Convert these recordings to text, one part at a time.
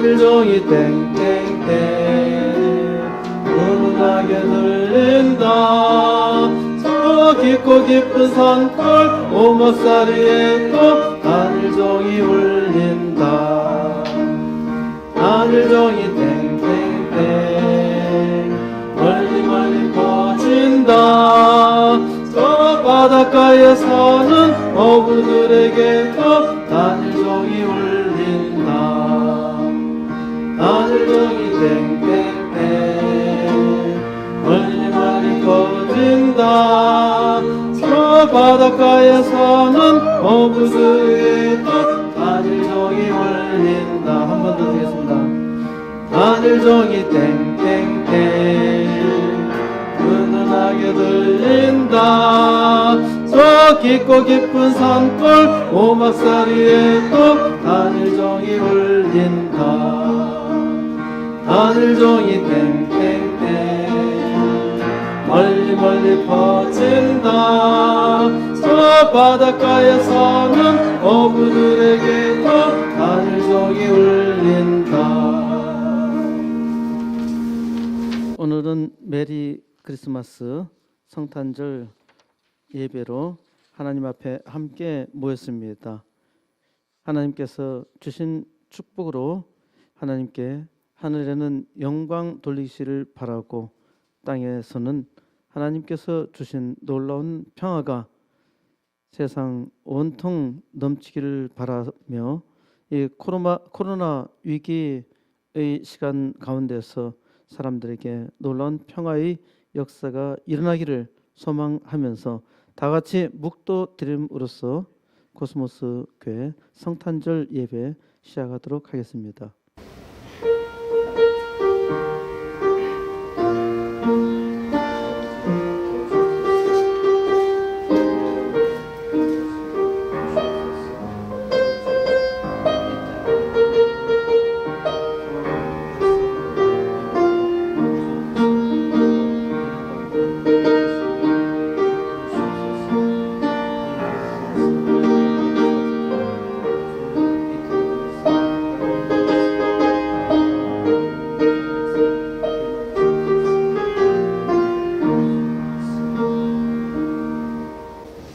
하늘 종이 땡땡땡 은은하게 들린다. 저 깊고 깊은 산골 오목사리에도 하늘 종이 울린다. 하늘 종이 땡땡땡 멀리 멀리 퍼진다. 저 바닷가에 사는 어부들에게도 하늘 종이 울린다. 하늘 종이 땡땡땡 멀리 멀리 퍼진다. 저 바닷가에 사는 어부들에게도 하늘 종이 울린다. 한 번 더 드리겠습니다. 하늘 종이 땡땡땡 은은하게 들린다. 저 깊고 깊은 산골 오막사리에도 하늘 종이 울린다. 하늘 종이 땡땡땡 멀리 멀리 퍼진다. 저 바닷가에 사는 어부들에게도 하늘 종이 울린다. 오늘은 메리 크리스마스 성탄절 예배로 하나님 앞에 함께 모였습니다. 하나님께서 주신 축복으로 하나님께 하늘에는 영광 돌리시를 바라고 땅에서는 하나님께서 주신 놀라운 평화가 세상 온통 넘치기를 바라며 이 코로나 위기의 시간 가운데서 사람들에게 놀라운 평화의 역사가 일어나기를 소망하면서 다 같이 묵도드림으로써 코스모스 교회 성탄절 예배 시작하도록 하겠습니다.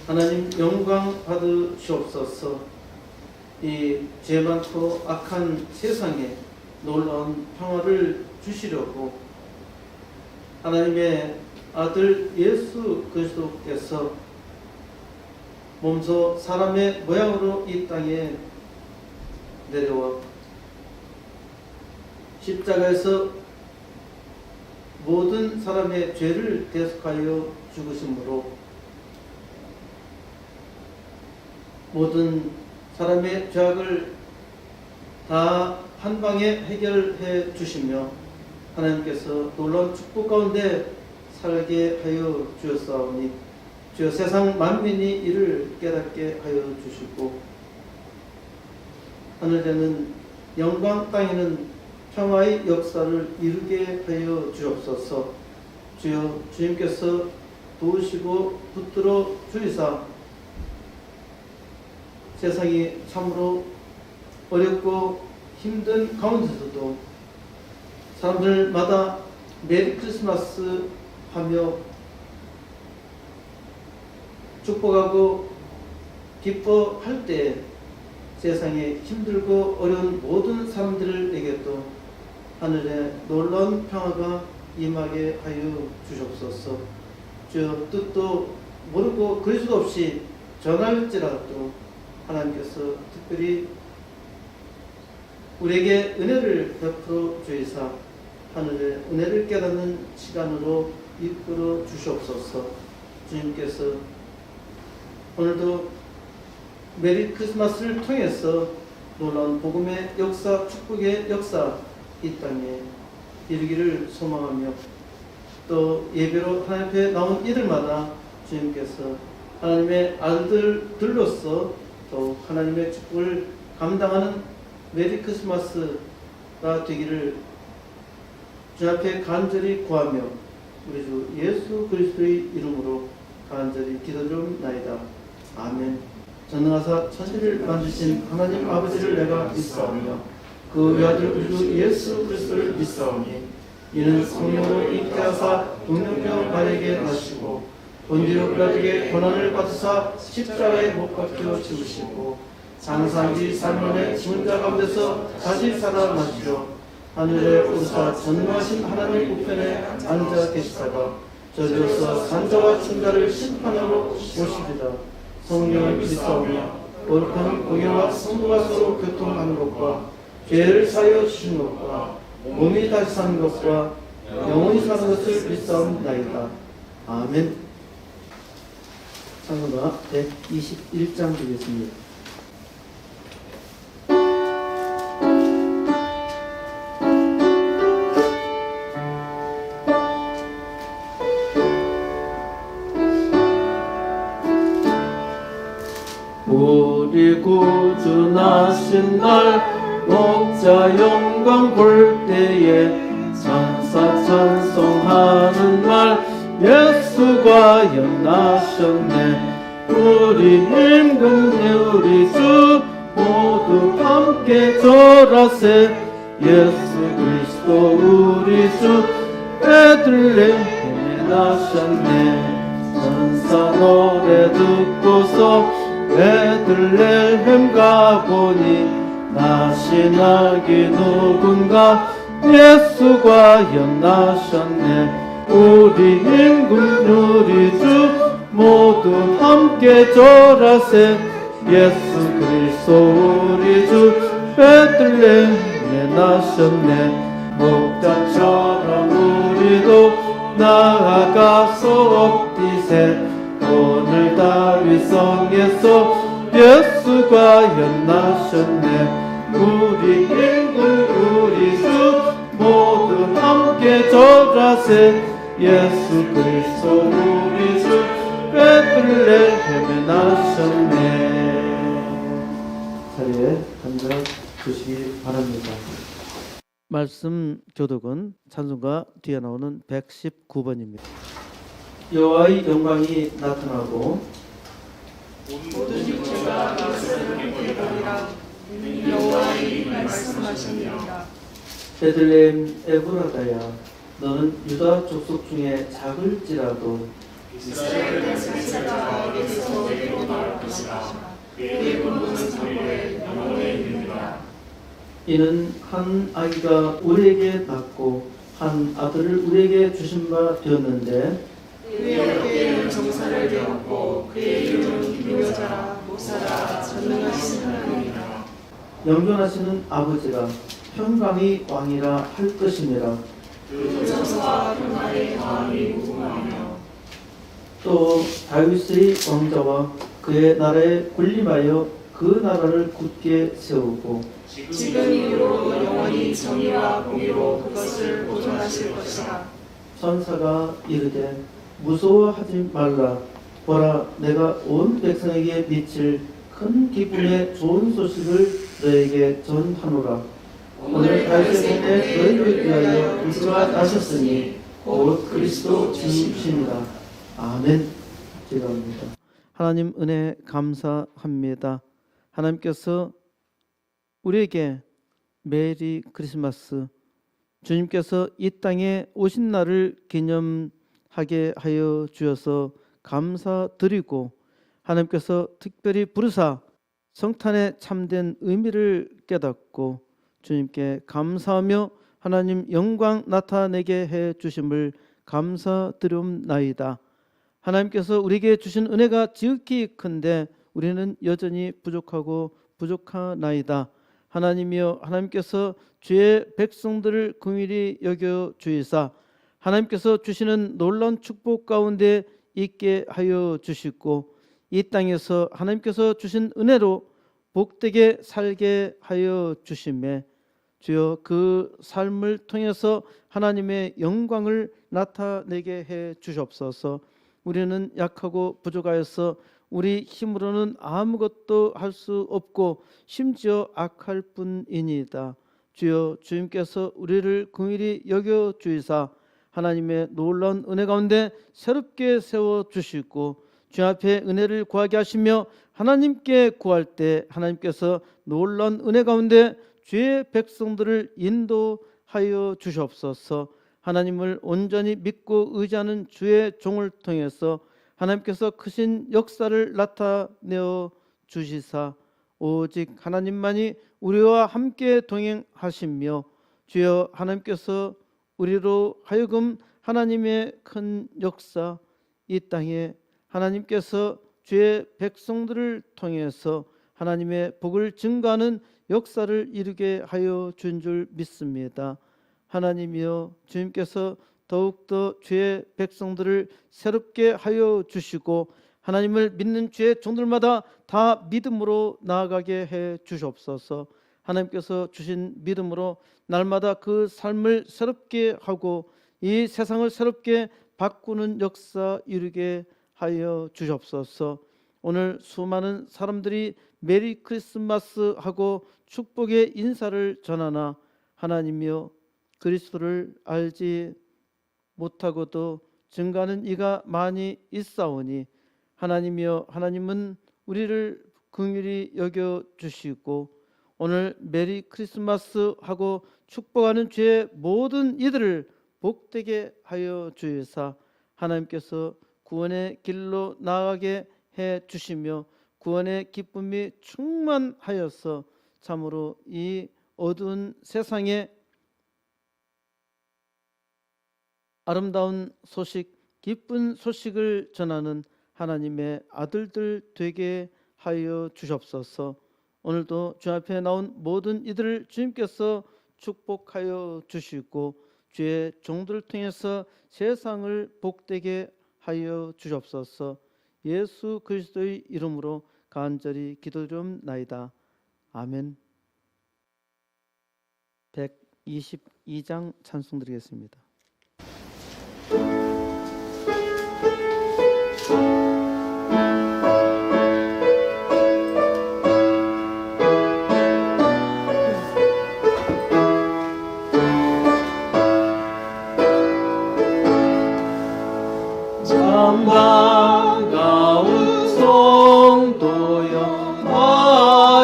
하나님 영광 받으시옵소서. 이 죄 많고 악한 세상에 놀라운 평화를 주시려고 하나님의 아들 예수 그리스도께서 몸소 사람의 모양으로 이 땅에 내려와 십자가에서 모든 사람의 죄를 대속하여 죽으심으로 모든 사람의 죄악을 다 한 방에 해결해 주시며 하나님께서 놀라운 축복 가운데 살게 하여 주었사오니 주여 세상 만민이 이를 깨닫게 하여 주시고 하늘에는 영광 땅에는 평화의 역사를 이루게 하여 주옵소서. 주여 주님께서 도우시고 붙들어 주이사 세상이 참으로 어렵고 힘든 가운데서도 사람들마다 메리 크리스마스 하며 축복하고 기뻐할 때 세상에 힘들고 어려운 모든 사람들에게도 하늘의 놀라운 평화가 임하게 하여 주옵소서. 주여 뜻도 모르고 그리스도 없이 전할지라도 하나님께서 특별히 우리에게 은혜를 베풀어 주이사 하늘의 은혜를 깨닫는 시간으로 이끌어 주시옵소서. 주님께서 오늘도 메리 크리스마스를 통해서 놀라운 복음의 역사, 축복의 역사 이 땅에 이루기를 소망하며 또 예배로 하나님 앞에 나온 이들마다 주님께서 하나님의 아들들로서 또 하나님의 축복을 감당하는 메리 크리스마스가 되기를 주 앞에 간절히 구하며 우리 주 예수 그리스도의 이름으로 간절히 기도드리옵나이다. 아멘. 전능하사 천지를 만드신 하나님 아버지를 내가 믿사오며 그 외아들 우리 주 예수 그리스도를 믿사오니 이는 성령으로 잉태하사 동정녀 마리아에게 나시고 본디오 빌라도에게 고난을 받으사 십자가에 못 박혀 죽으시고 장사한 지 3년에 죽은 자 가운데서 다시 살아나시려 하늘에 오르사 전능하신 하나님 우편에 앉아 계시다가 저리로서 산자와 충자를 심판하러 오시리라. 성령을 믿사오며 거룩한 공예와 성도가 서로 교통하는 것과 죄를 사하여 주신 것과 몸이 다시 사는 것과 영원히 사는 것을 믿사옵나이다. 아멘. 창고가 121장 되겠습니다. 우리 구주 나신 날 목자 영광 볼 때에 천사 찬송하는 말 예수가 연나셨네. 우리 임금님 우리 주 모두 함께 절하세. 예수 그리스도 우리 주 베들레헴에 나셨네. 천사 노래 듣고서 베들레헴 가보니 나신 아기 누군가 예수가 연나셨네. 우리 임금 우리 주 모두 함께 절하세. 예수 그리스도 우리 주 베들레헴에 나셨네. 목자처럼 우리도 나아가서 엎디세. 오늘 다윗성에서 예수가 연나셨네. 우리 임금 우리 주 모두 함께 절하세. 예수 그리스도 우리 주 베들레헴에 나셨네. 자리에 앉아 주시기 바랍니다. 말씀 교독은 찬송가 뒤에 나오는 119번입니다. 여호와의 영광이 나타나고 모든 육체가 예수를 보리라. 여호와의 말씀하시니라. 베들레헴 에브라다야, 너는 유다 족속 중에 작을지라도 이스라엘 산자가 에게서 내게로 나올 것이라. 그의 본분은 상고에 영원에 이르리라. 이는 한 아기가 우리에게 낳고 한 아들을 우리에게 주신 바 되었는데 그의 어깨에는 정사를 되었고 그의 이름은 기묘자라 모사라 전능하신 하나님이라. 영존하시는 아버지라 평강의 왕이라 할 것이니라. 그 저서와 평강의 왕이 무궁하며 또 다윗의 왕자와 그의 나라에 군림하여 그 나라를 굳게 세우고 지금 이후로 영원히 정의와 공의로 그것을 보존하실 것이라. 천사가 이르되 무서워하지 말라. 보라, 내가 온 백성에게 미칠 큰 기쁨의 좋은 소식을 너에게 전하노라. 오늘 다윗의 몸에 너희를 위하여 구주가 나셨으니 곧 그리스도 주시니라. 아멘. 기도합니다. 하나님 은혜 감사합니다. 하나님께서 우리에게 메리 크리스마스, 주님께서 이 땅에 오신 날을 기념하게 하여 주셔서 감사드리고, 하나님께서 특별히 부르사 성탄의 참된 의미를 깨닫고 주님께 감사하며 하나님 영광 나타내게 해 주심을 감사드리옵나이다. 하나님께서 우리에게 주신 은혜가 지극히 큰데 우리는 여전히 부족하고 부족하나이다. 하나님이여, 하나님께서 주의 백성들을 긍휼히 여겨 주이사 하나님께서 주시는 놀라운 축복 가운데 있게 하여 주시고 이 땅에서 하나님께서 주신 은혜로 복되게 살게 하여 주시매 주여 그 삶을 통해서 하나님의 영광을 나타내게 해 주시옵소서. 우리는 약하고 부족하여서 우리 힘으로는 아무것도 할 수 없고 심지어 악할 뿐이니이다. 주여, 주님께서 우리를 긍휼히 여겨 주이사 하나님의 놀라운 은혜 가운데 새롭게 세워 주시고 주 앞에 은혜를 구하게 하시며 하나님께 구할 때 하나님께서 놀라운 은혜 가운데 주의 백성들을 인도하여 주시옵소서. 하나님을 온전히 믿고 의지하는 주의 종을 통해서 하나님께서 크신 역사를 나타내어 주시사 오직 하나님만이 우리와 함께 동행하시며 주여 하나님께서 우리로 하여금 하나님의 큰 역사 이 땅에 하나님께서 주의 백성들을 통해서 하나님의 복을 증가하는 역사를 이루게 하여 준 줄 믿습니다. 하나님이여 주님께서 더욱더 주의 백성들을 새롭게 하여 주시고 하나님을 믿는 주의 종들마다 다 믿음으로 나아가게 해 주시옵소서. 하나님께서 주신 믿음으로 날마다 그 삶을 새롭게 하고 이 세상을 새롭게 바꾸는 역사 이루게 하여 주시옵소서. 오늘 수많은 사람들이 메리 크리스마스 하고 축복의 인사를 전하나 하나님이여 그리스도를 알지 못하고도 증가하는 이가 많이 있사오니 하나님이여 하나님은 우리를 긍휼히 여겨 주시고 오늘 메리 크리스마스 하고 축복하는 주의 모든 이들을 복되게 하여 주시사 하나님께서 구원의 길로 나아가게 해 주시며 구원의 기쁨이 충만하여서 참으로 이 어두운 세상에 아름다운 소식, 기쁜 소식을 전하는 하나님의 아들들 되게 하여 주시옵소서. 오늘도 주 앞에 나온 모든 이들을 주님께서 축복하여 주시고 주의 종들을 통해서 세상을 복되게 하여 주시옵소서. 예수 그리스도의 이름으로 간절히 기도드리옵나이다. 아멘. 122장 찬송 드리겠습니다. 참 반가운 성도여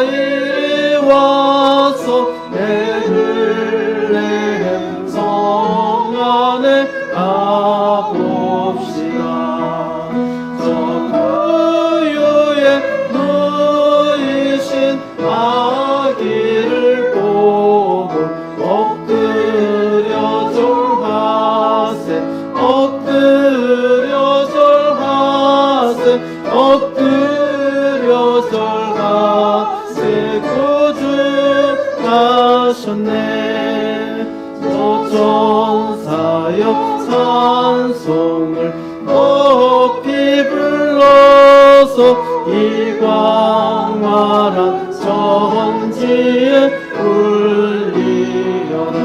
이리 와서 베들레헴 성 안에 가봅시다. 저 구유에 누이신 아기를 보고 엎드려 절하세 엎드려 절하세 구주 나셨네. 또 전사여 찬송을 높이 불러서 이 광활한 천지에 울리려라.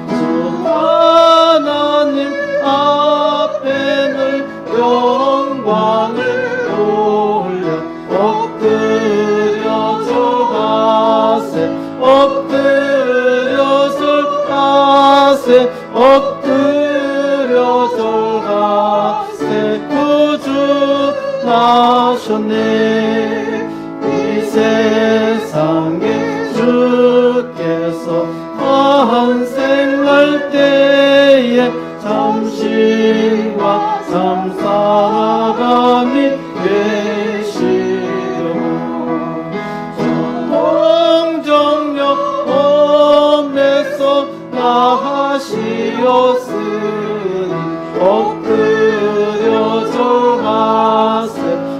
주 하나님 앞에 늘 영광을 돌려 엎드려 절하세 엎드려 절하세 엎드려 절하세 구주 나셨네. 이 세상에 주께서 환생할 때에 잠시와 삼사감이 계시려고 성정력 몸에서 나하시었으니 엎드려 절하세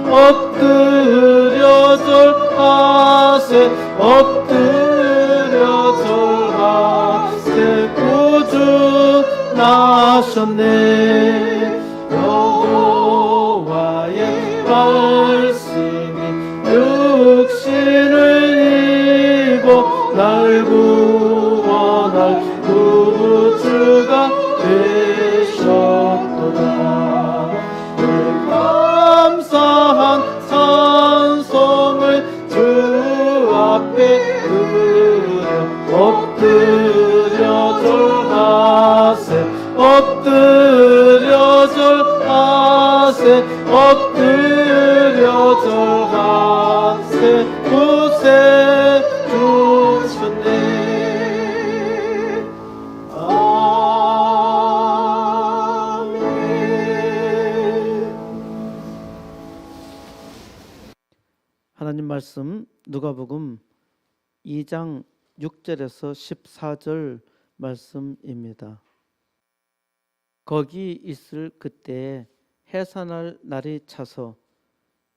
엎드려 절하세 엎드려 절하세 구주 나셨네. 여호와의 말씀이 육신을 입어 날 구원할 구주가 되셨도다. 그 감사한 찬송을 주 앞에 드려 엎드려 절하세 엎드려 절하세 엎드려 절하세 구세 주셨네. 말씀 누가복음 2장 6절에서 14절 말씀입니다. 거기 있을 그때에 해산할 날이 차서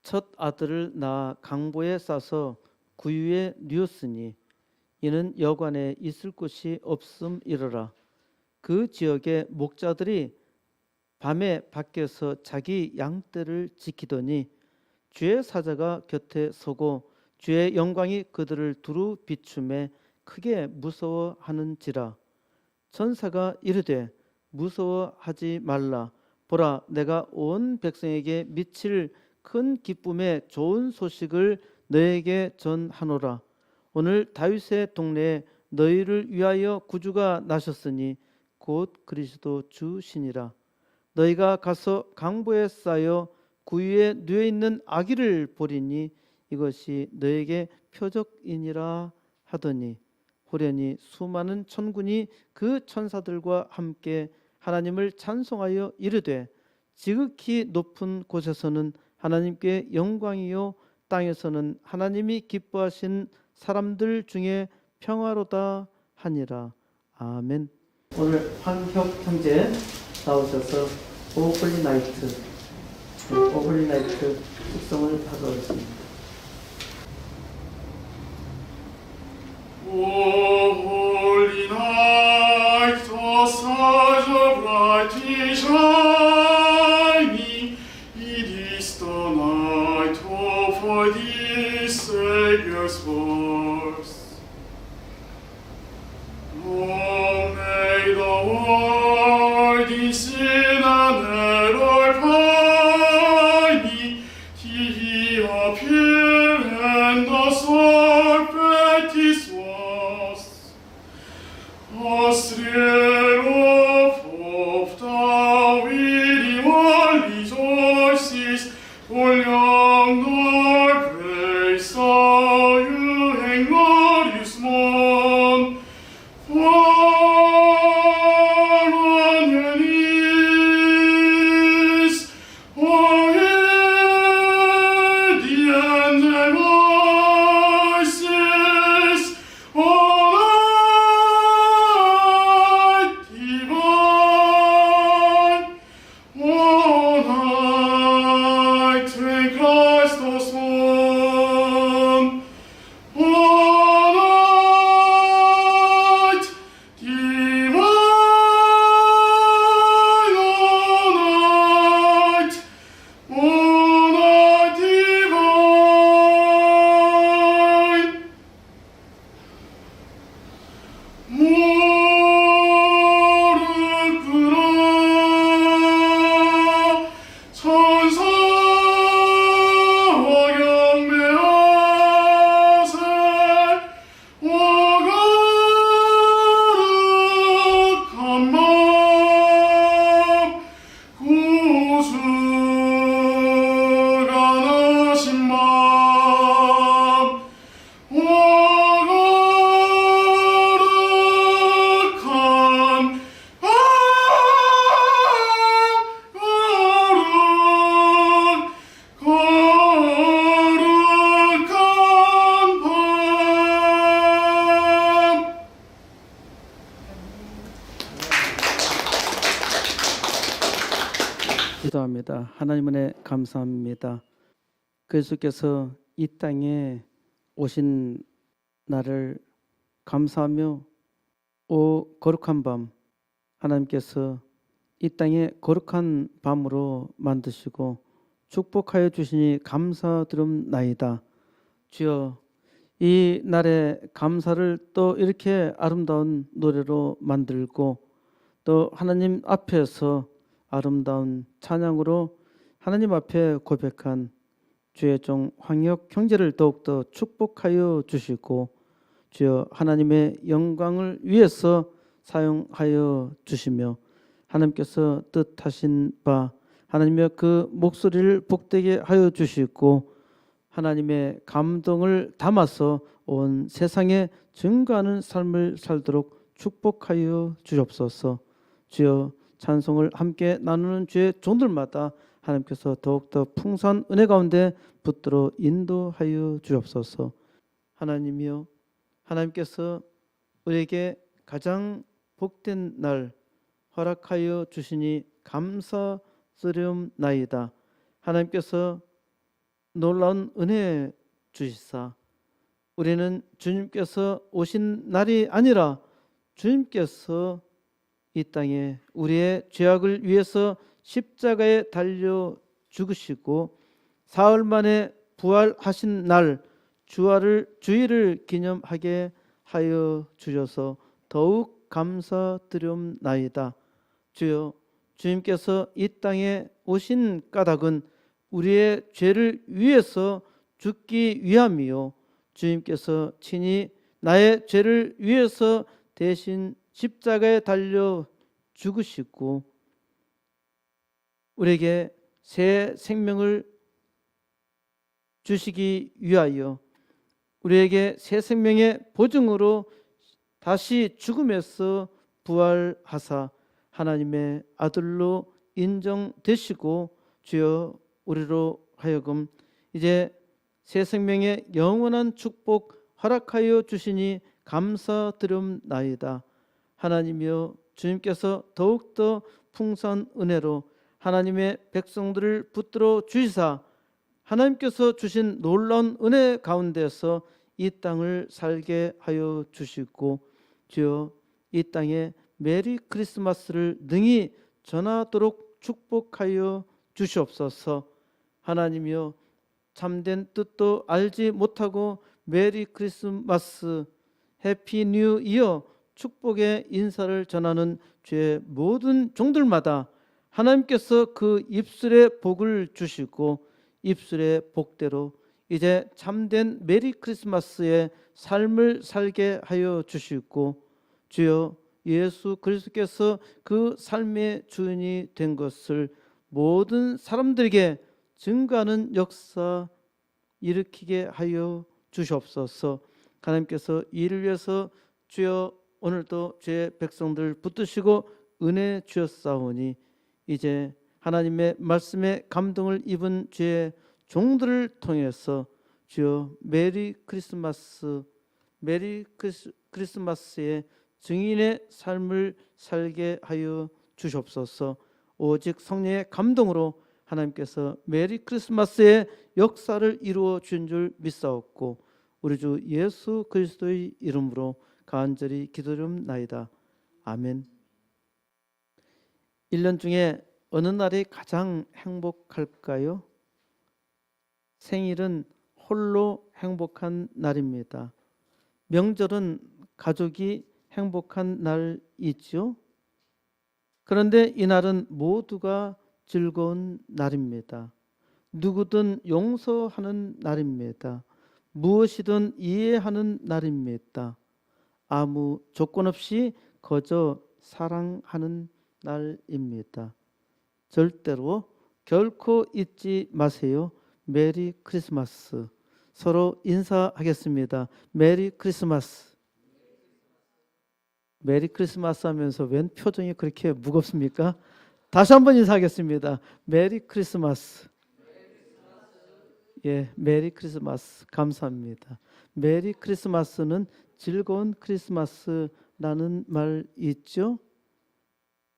첫 아들을 낳아 강보에 싸서 구유에 뉘었으니 이는 여관에 있을 곳이 없음이러라. 그 지역의 목자들이 밤에 밖에서 자기 양떼를 지키더니 주의 사자가 곁에 서고 주의 영광이 그들을 두루 비추매 크게 무서워하는지라. 천사가 이르되 무서워하지 말라. 보라, 내가 온 백성에게 미칠 큰 기쁨의 좋은 소식을 너에게 전하노라. 오늘 다윗의 동네에 너희를 위하여 구주가 나셨으니 곧 그리스도 주시니라. 너희가 가서 강보에 쌓여 구유에 누워 있는 아기를 보리니 이것이 너에게 표적이니라 하더니 호련히 수많은 천군이 그 천사들과 함께 하나님을 찬송하여 이르되 지극히 높은 곳에서는 하나님께 영광이요 땅에서는 하나님이 기뻐하신 사람들 중에 평화로다 하니라. 아멘. 오늘 황혁 형제 나오셔서 오홀리나이트 특성을 하도록습니다. O holy night, the stars are brightly shining. It is the night of our dear Savior's birth. Long may the world in sin and error pining, till He appear and the serpent is lost. A thrill of hope the weary world rejoices, for yonder praise the new and glorious morn. Far on your knees, oh, hear the angel voices, all night divine, all night when Christ was born, all night divine, all night divine. 모르구나 천사와 경배하세 오거룩한 맘 구주가 나신 맘 기도합니다. 하나님 은혜 감사합니다. 그리스도께서 이 땅에 오신 날을 감사하며 오 거룩한 밤 하나님께서 이 땅에 거룩한 밤으로 만드시고 축복하여 주시니 감사드립나이다. 주여 이 날에 감사를 또 이렇게 아름다운 노래로 만들고 또 하나님 앞에서 아름다운 찬양으로 하나님 앞에 고백한 주의 종 황혁 형제를 더욱더 축복하여 주시고 주여 하나님의 영광을 위해서 사용하여 주시며 하나님께서 뜻하신 바 하나님의 그 목소리를 복되게 하여 주시고 하나님의 감동을 담아서 온 세상에 증거하는 삶을 살도록 축복하여 주옵소서. 주여 찬송을 함께 나누는 주의 종들마다 하나님께서 더욱더 풍성한 은혜 가운데 붙들어 인도하여 주옵소서. 하나님이여, 하나님께서 우리에게 가장 복된 날 허락하여 주시니 감사드리옵나이다. 하나님께서 놀라운 은혜 주시사 우리는 주님께서 오신 날이 아니라 주님께서 이 땅에 우리의 죄악을 위해서 십자가에 달려 죽으시고 사흘 만에 부활하신 날 주일을 기념하게 하여 주셔서 더욱 감사드리옵나이다. 주여, 주님께서 이 땅에 오신 까닭은 우리의 죄를 위해서 죽기 위함이요, 주님께서 친히 나의 죄를 위해서 대신 십자가에 달려 죽으시고 우리에게 새 생명을 주시기 위하여 우리에게 새 생명의 보증으로 다시 죽음에서 부활하사 하나님의 아들로 인정되시고 주여, 우리로 하여금 이제 새 생명의 영원한 축복 허락하여 주시니 감사드리옵나이다. 하나님이여, 주님께서 더욱더 풍성한 은혜로 하나님의 백성들을 붙들어 주시사 하나님께서 주신 놀라운 은혜 가운데서 이 땅을 살게 하여 주시고 주여, 이 땅에 메리 크리스마스를 능히 전하도록 축복하여 주시옵소서. 하나님이여, 참된 뜻도 알지 못하고 메리 크리스마스, 해피 뉴 이어 축복의 인사를 전하는 주의 모든 종들마다 하나님께서 그 입술에 복을 주시고 입술의 복대로 이제 참된 메리 크리스마스의 삶을 살게 하여 주시고 주여, 예수 그리스도께서 그 삶의 주인이 된 것을 모든 사람들에게 증거하는 역사 일으키게 하여 주시옵소서. 하나님께서 이를 위해서 주여 오늘도 주의 백성들 붙드시고 은혜 주셨사오니 이제 하나님의 말씀에 감동을 입은 주의 종들을 통해서 주여 메리 크리스마스의 증인의 삶을 살게 하여 주시옵소서. 오직 성령의 감동으로 하나님께서 메리 크리스마스의 역사를 이루어 주신 줄 믿사옵고 우리 주 예수 그리스도의 이름으로 간절히 기도드리옵나이다. 아멘. 1년 중에 어느 날이 가장 행복할까요? 생일은 홀로 행복한 날입니다. 명절은 가족이 행복한 날이죠. 그런데 이날은 모두가 즐거운 날입니다. 누구든 용서하는 날입니다. 무엇이든 이해하는 날입니다. 아무 조건 없이 거저 사랑하는 날입니다. 절대로 결코 잊지 마세요. 메리 크리스마스. 서로 인사하겠습니다. 메리 크리스마스. 메리 크리스마스 하면서 웬 표정이 그렇게 무겁습니까? 다시 한번 인사하겠습니다. 메리 크리스마스. 예, 메리 크리스마스. 감사합니다. 메리 크리스마스는 즐거운 크리스마스라는 말 있죠?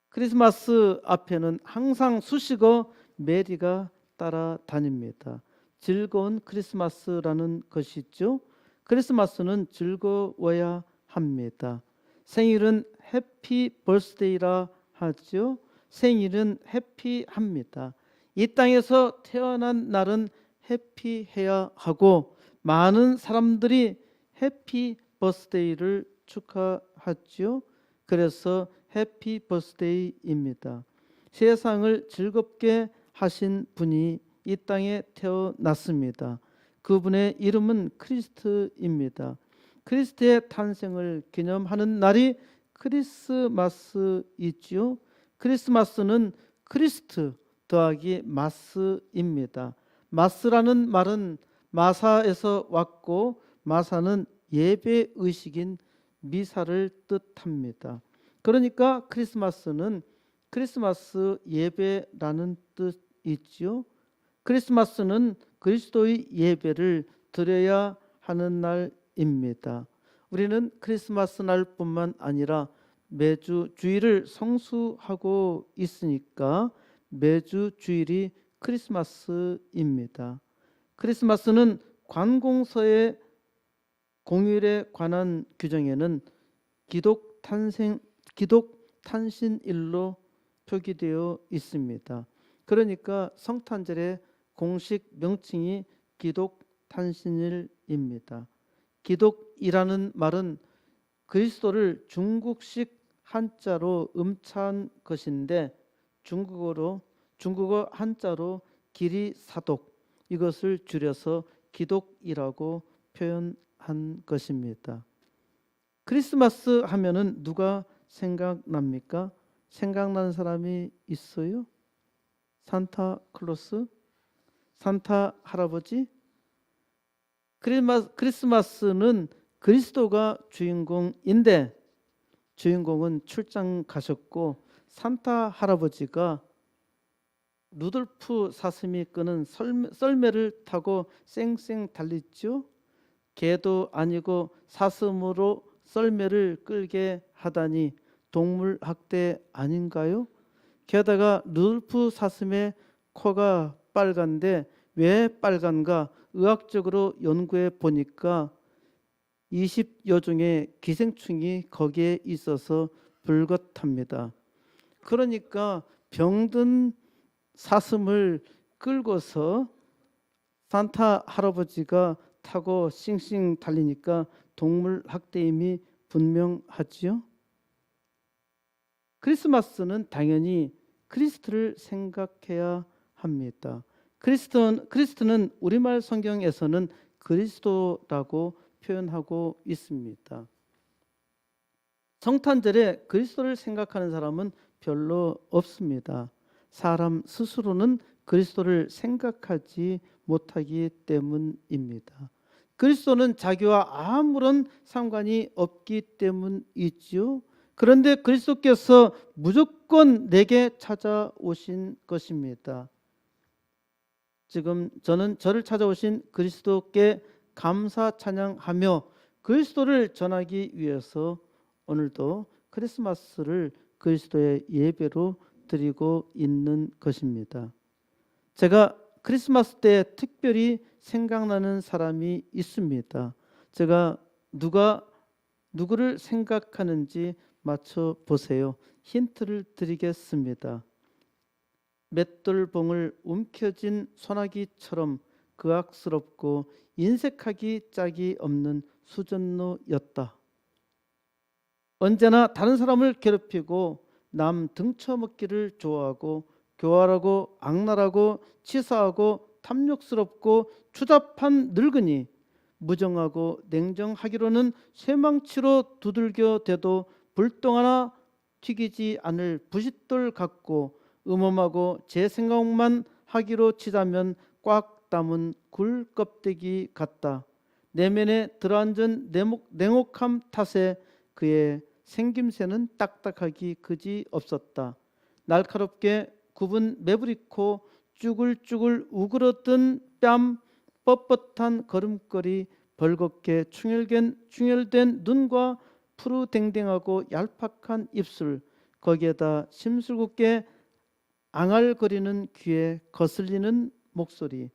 크리스마스 앞에는 항상 수식어 메리가 따라다닙니다. 즐거운 크리스마스라는 것이죠. 크리스마스는 즐거워야 합니다. 생일은 해피 버스데이라 하죠. 생일은 해피합니다. 이 땅에서 태어난 날은 해피해야 하고 많은 사람들이 해피 버스데이를 축하하죠. 그래서 해피 버스데이입니다. 세상을 즐겁게 하신 분이 이 땅에 태어났습니다. 그분의 이름은 크리스트입니다. 크리스트의 탄생을 기념하는 날이 크리스마스이지요. 크리스마스는 크리스트 더하기 마스입니다. 마스라는 말은 마사에서 왔고 마사는 예배의식인 미사를 뜻합니다. 그러니까 크리스마스는 크리스마스 예배라는 뜻이지요. 크리스마스는 그리스도의 예배를 드려야 하는 날입니다. 우리는 크리스마스 날뿐만 아니라 매주 주일을 성수하고 있으니까 매주 주일이 크리스마스입니다. 크리스마스는 관공서의 공휴일에 관한 규정에는 기독 탄신일로 표기되어 있습니다. 그러니까 성탄절의 공식 명칭이 기독 탄신일입니다. 기독이라는 말은 그리스도를 중국식 한자로 음차한 것인데 중국어 한자로 기리사독, 이것을 줄여서 기독이라고 표현한 것입니다. 크리스마스 하면은 누가 생각납니까? 생각나는 사람이 있어요? 산타클로스? 산타 할아버지? 크리스마스는 그리스도가 주인공인데 주인공은 출장 가셨고 산타 할아버지가 루돌프 사슴이 끄는 썰매를 타고 쌩쌩 달리죠. 개도 아니고 사슴으로 썰매를 끌게 하다니 동물 학대 아닌가요? 게다가 루돌프 사슴의 코가 빨간데 왜 빨간가 의학적으로 연구해 보니까 20여 종의 기생충이 거기에 있어서 불긋합니다. 그러니까 병든 사슴을 끌고서 산타 할아버지가 타고 싱싱 달리니까 동물 학대임이 분명하지요. 크리스마스는 당연히 그리스도를 생각해야 합니다. 그리스도는 우리말 성경에서는 그리스도라고 표현하고 있습니다. 성탄절에 그리스도를 생각하는 사람은 별로 없습니다. 사람 스스로는 그리스도를 생각하지 못하기 때문입니다. 그리스도는 자기와 아무런 상관이 없기 때문이지요. 그런데 그리스도께서 무조건 내게 찾아오신 것입니다. 지금 저는 저를 찾아오신 그리스도께 감사 찬양하며 그리스도를 전하기 위해서 오늘도 크리스마스를 그리스도의 예배로 드리고 있는 것입니다. 제가 크리스마스 때 특별히 생각나는 사람이 있습니다. 제가 누구를 생각하는지 맞춰 보세요. 힌트를 드리겠습니다. 맷돌봉을 움켜쥔 소나기처럼 그악스럽고 인색하기 짝이 없는 수전노였다. 언제나 다른 사람을 괴롭히고 남 등쳐먹기를 좋아하고 교활하고 악랄하고 치사하고 탐욕스럽고 추잡한 늙은이, 무정하고 냉정하기로는 쇠망치로 두들겨 대도 불똥 하나 튀기지 않을 부싯돌 같고 음험하고 제 생각만 하기로 치자면 꽉 담은 굴 껍데기 같다. 내면에 들어앉은 냉혹함 탓에 그의 생김새는 딱딱하기 그지 없었다. 날카롭게 굽은 매부리코, 쭈글쭈글 우그러든 뺨, 뻣뻣한 걸음걸이, 벌겋게 충혈된 눈과 푸르댕댕하고 얄팍한 입술, 거기에다 심술궂게 앙알거리는 귀에 거슬리는 목소리,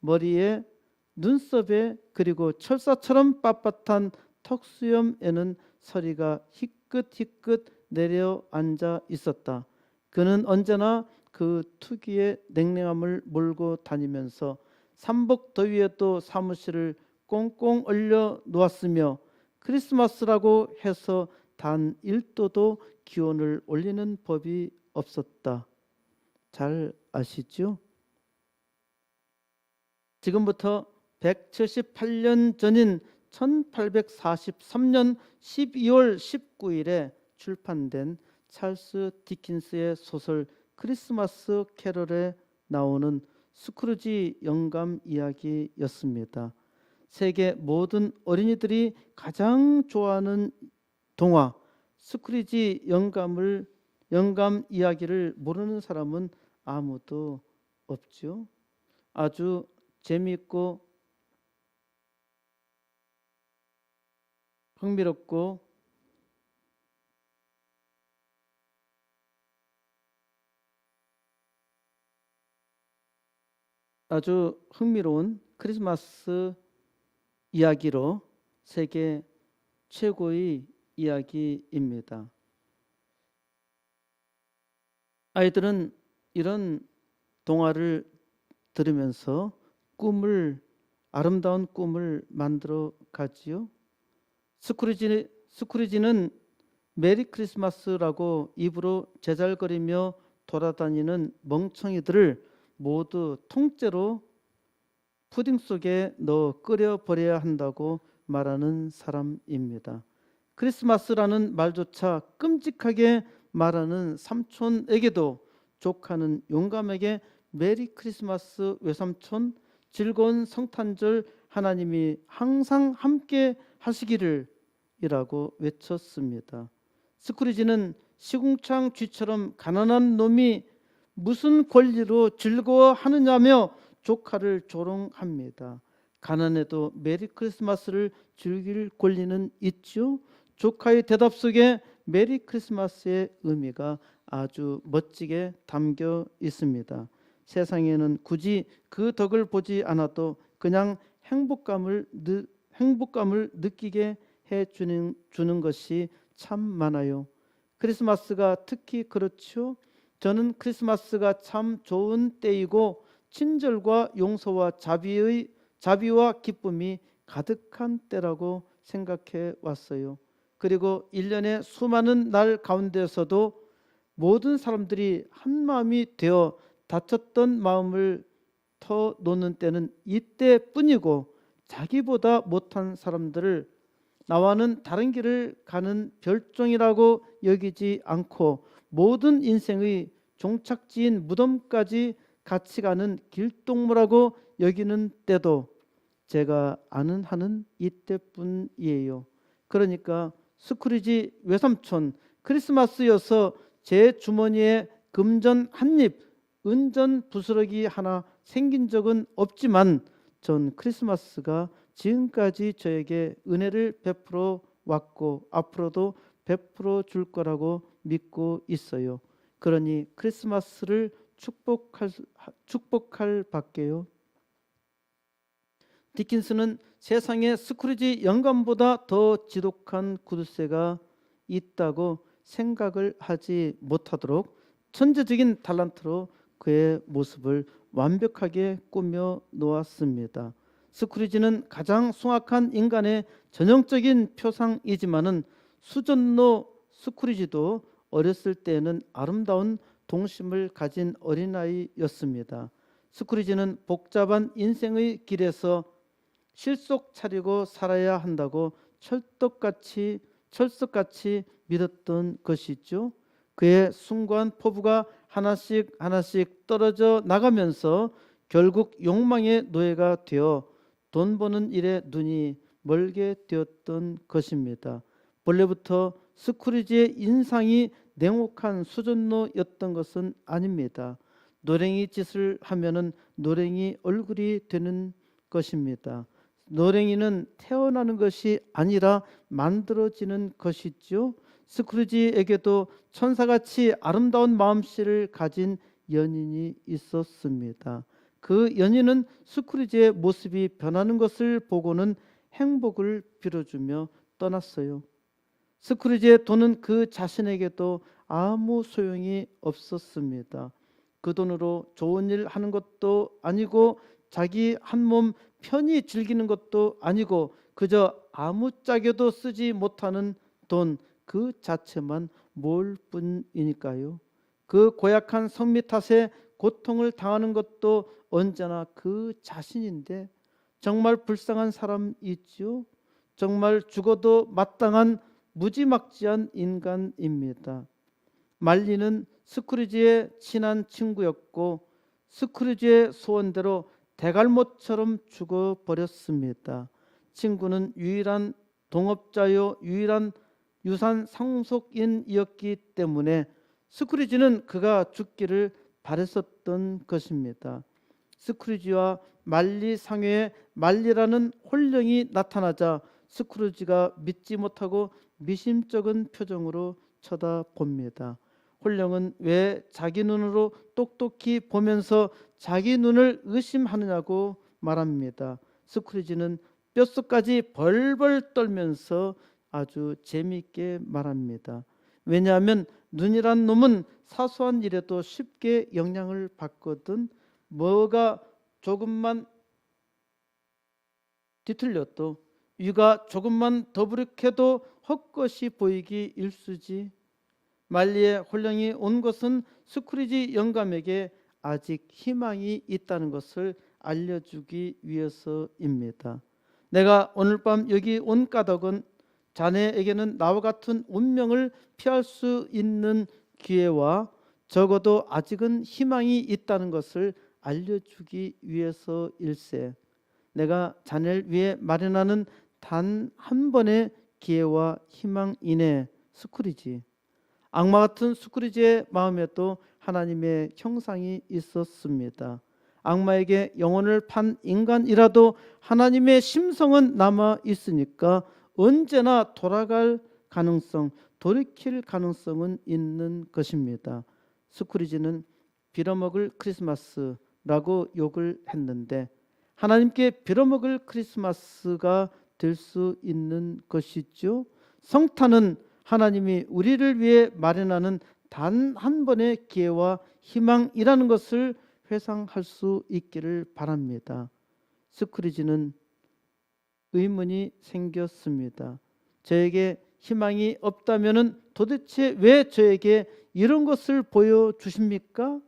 머리에 눈썹에 그리고 철사처럼 빳빳한 턱수염에는 서리가 희끗희끗 내려앉아 있었다. 그는 언제나 그 특유의 냉랭함을 몰고 다니면서 삼복 더위에도 사무실을 꽁꽁 얼려 놓았으며 크리스마스라고 해서 단 1도도 기온을 올리는 법이 없었다. 잘 아시죠? 지금부터 178년 전인 1843년 12월 19일에 출판된 찰스 디킨스의 소설 크리스마스 캐럴에 나오는 스크루지 영감 이야기였습니다. 세계 모든 어린이들이 가장 좋아하는 동화 스크루지 영감 이야기를 모르는 사람은 아무도 없죠. 아주 재미있고 흥미롭고 아주 흥미로운 크리스마스 이야기로 세계 최고의 이야기입니다. 아이들은 이런 동화를 들으면서 아름다운 꿈을 만들어 가지요. 스크루지는 메리 크리스마스라고 입으로 제잘거리며 돌아다니는 멍청이들을 모두 통째로 푸딩 속에 넣어 끓여버려야 한다고 말하는 사람입니다. 크리스마스라는 말조차 끔찍하게 말하는 삼촌에게도 조카는 용감하게 메리 크리스마스 외삼촌, 즐거운 성탄절 하나님이 항상 함께 하시기를 이라고 외쳤습니다. 스크루지는 시궁창 쥐처럼 가난한 놈이 무슨 권리로 즐거워하느냐며 조카를 조롱합니다. 가난해도 메리 크리스마스를 즐길 권리는 있죠? 조카의 대답 속에 메리 크리스마스의 의미가 아주 멋지게 담겨 있습니다. 세상에는 굳이 그 덕을 보지 않아도 그냥 행복감을 느끼게 해주는 것이 참 많아요. 크리스마스가 특히 그렇죠. 저는 크리스마스가 참 좋은 때이고 친절과 용서와 자비와 기쁨이 가득한 때라고 생각해 왔어요. 그리고 1년의 수많은 날 가운데서도 모든 사람들이 한마음이 되어 다쳤던 마음을 터놓는 때는 이때뿐이고, 자기보다 못한 사람들을 나와는 다른 길을 가는 별종이라고 여기지 않고 모든 인생의 종착지인 무덤까지 같이 가는 길동무라고 여기는 때도 제가 아는 한은 이때뿐이에요. 그러니까 스크루지 외삼촌, 크리스마스여서 제 주머니에 금전 한 입, 은전 부스러기 하나 생긴 적은 없지만 전 크리스마스가 지금까지 저에게 은혜를 베풀어 왔고 앞으로도 베풀어 줄 거라고 믿고 있어요. 그러니 크리스마스를 축복할 밖에요. 디킨스는 세상에 스크루지 영감보다 더 지독한 구두쇠가 있다고 생각을 하지 못하도록 천재적인 탤런트로 그의 모습을 완벽하게 꾸며 놓았습니다. 스크루지는 가장 숭악한 인간의 전형적인 표상이지만은 수전노 스크루지도 어렸을 때에는 아름다운 동심을 가진 어린아이였습니다. 스크루지는 복잡한 인생의 길에서 실속 차리고 살아야 한다고 철석같이 믿었던 것이죠. 그의 숭고한 포부가 하나씩 떨어져 나가면서 결국 욕망의 노예가 되어 돈 버는 일에 눈이 멀게 되었던 것입니다. 본래부터 스크루지의 인상이 냉혹한 수전노였던 것은 아닙니다. 노랭이 짓을 하면은 노랭이 얼굴이 되는 것입니다. 노랭이는 태어나는 것이 아니라 만들어지는 것이죠. 스크루지에게도 천사같이 아름다운 마음씨를 가진 연인이 있었습니다. 그 연인은 스크루지의 모습이 변하는 것을 보고는 행복을 빌어주며 떠났어요. 스크루지의 돈은 그 자신에게도 아무 소용이 없었습니다. 그 돈으로 좋은 일 하는 것도 아니고 자기 한 몸 편히 즐기는 것도 아니고 그저 아무짝에도 쓰지 못하는 돈 그 자체만 모을 뿐이니까요. 그 고약한 성미 탓에 고통을 당하는 것도 언제나 그 자신인데 정말 불쌍한 사람이지요. 정말 죽어도 마땅한 무지막지한 인간입니다. 말리는 스크루지의 친한 친구였고 스크루지의 소원대로 대갈못처럼 죽어버렸습니다. 친구는 유일한 동업자요 유일한 유산 상속인이었기 때문에 스크루지는 그가 죽기를 바랬었던 것입니다. 스크루지와 말리 상회에 말리라는 홀령이 나타나자 스크루지가 믿지 못하고 미심쩍은 표정으로 쳐다봅니다. 홀령은 왜 자기 눈으로 똑똑히 보면서 자기 눈을 의심하느냐고 말합니다. 스크루지는 뼛속까지 벌벌 떨면서 아주 재미있게 말합니다. 왜냐하면 눈이란 놈은 사소한 일에도 쉽게 영향을 받거든. 뭐가 조금만 뒤틀려도, 위가 조금만 더부룩해도 헛것이 보이기 일쑤지. 말리의 홀령이 온 것은 스크루지 영감에게 아직 희망이 있다는 것을 알려주기 위해서입니다. 내가 오늘 밤 여기 온 까닭은 자네에게는 나와 같은 운명을 피할 수 있는 기회와 적어도 아직은 희망이 있다는 것을 알려주기 위해서일세. 내가 자네를 위해 마련하는 단 한 번의 기회와 희망이네. 스크루지. 악마 같은 스크루지의 마음에도 하나님의 형상이 있었습니다. 악마에게 영혼을 판 인간이라도 하나님의 심성은 남아 있으니까 언제나 돌아갈 가능성, 돌이킬 가능성은 있는 것입니다. 스크루지는 빌어먹을 크리스마스라고 욕을 했는데 하나님께 빌어먹을 크리스마스가 될 수 있는 것이죠. 성탄은 하나님이 우리를 위해 마련하는 단 한 번의 기회와 희망이라는 것을 회상할 수 있기를 바랍니다. 스크루지는 의문이 생겼습니다. 저에게 희망이 없다면 도대체 왜 저에게 이런 것을 보여주십니까?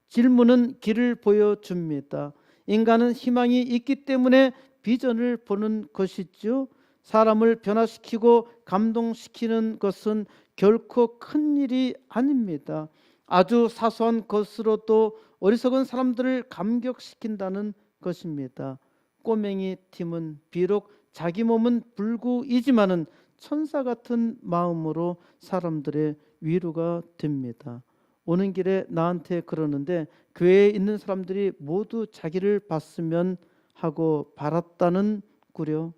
질문은 길을 보여줍니다. 인간은 희망이 있기 때문에 비전을 보는 것이죠. 사람을 변화시키고 감동시키는 것은 결코 큰 일이 아닙니다. 아주 사소한 것으로도 어리석은 사람들을 감격시킨다는 것입니다. 꼬맹이 팀은 비록 자기 몸은 불구이지만은 천사 같은 마음으로 사람들의 위로가 됩니다. 오는 길에 나한테 그러는데 교회에 있는 사람들이 모두 자기를 봤으면 하고 바랐다는 꾸려.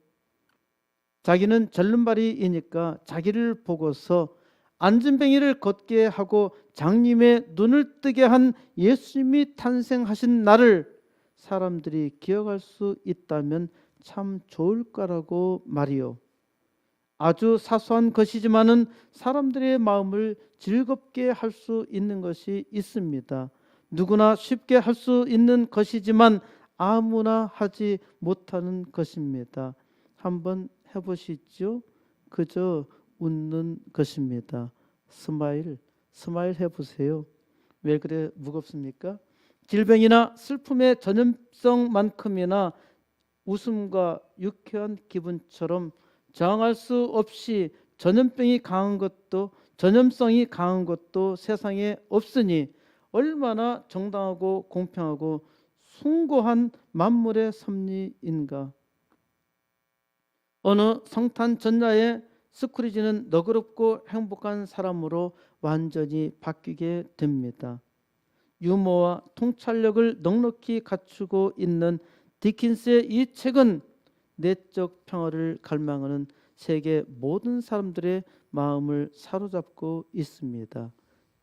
자기는 절름발이니까 자기를 보고서 안전뱅이를 걷게 하고 장님의 눈을 뜨게 한 예수님이 탄생하신 날을 사람들이 기억할 수 있다면 참 좋을 거라고 말이요. 아주 사소한 것이지만은 사람들의 마음을 즐겁게 할 수 있는 것이 있습니다. 누구나 쉽게 할 수 있는 것이지만 아무나 하지 못하는 것입니다. 한번 해보시죠. 그저 웃는 것입니다. 스마일 해보세요. 왜 그래 무겁습니까? 질병이나 슬픔의 전염성만큼이나 웃음과 유쾌한 기분처럼 정할 수 없이 전염성이 강한 것도 세상에 없으니 얼마나 정당하고 공평하고 숭고한 만물의 섭리인가. 어느 성탄 전야에 스크루지는 너그럽고 행복한 사람으로 완전히 바뀌게 됩니다. 유머와 통찰력을 넉넉히 갖추고 있는 디킨스의 이 책은 내적 평화를 갈망하는 세계 모든 사람들의 마음을 사로잡고 있습니다.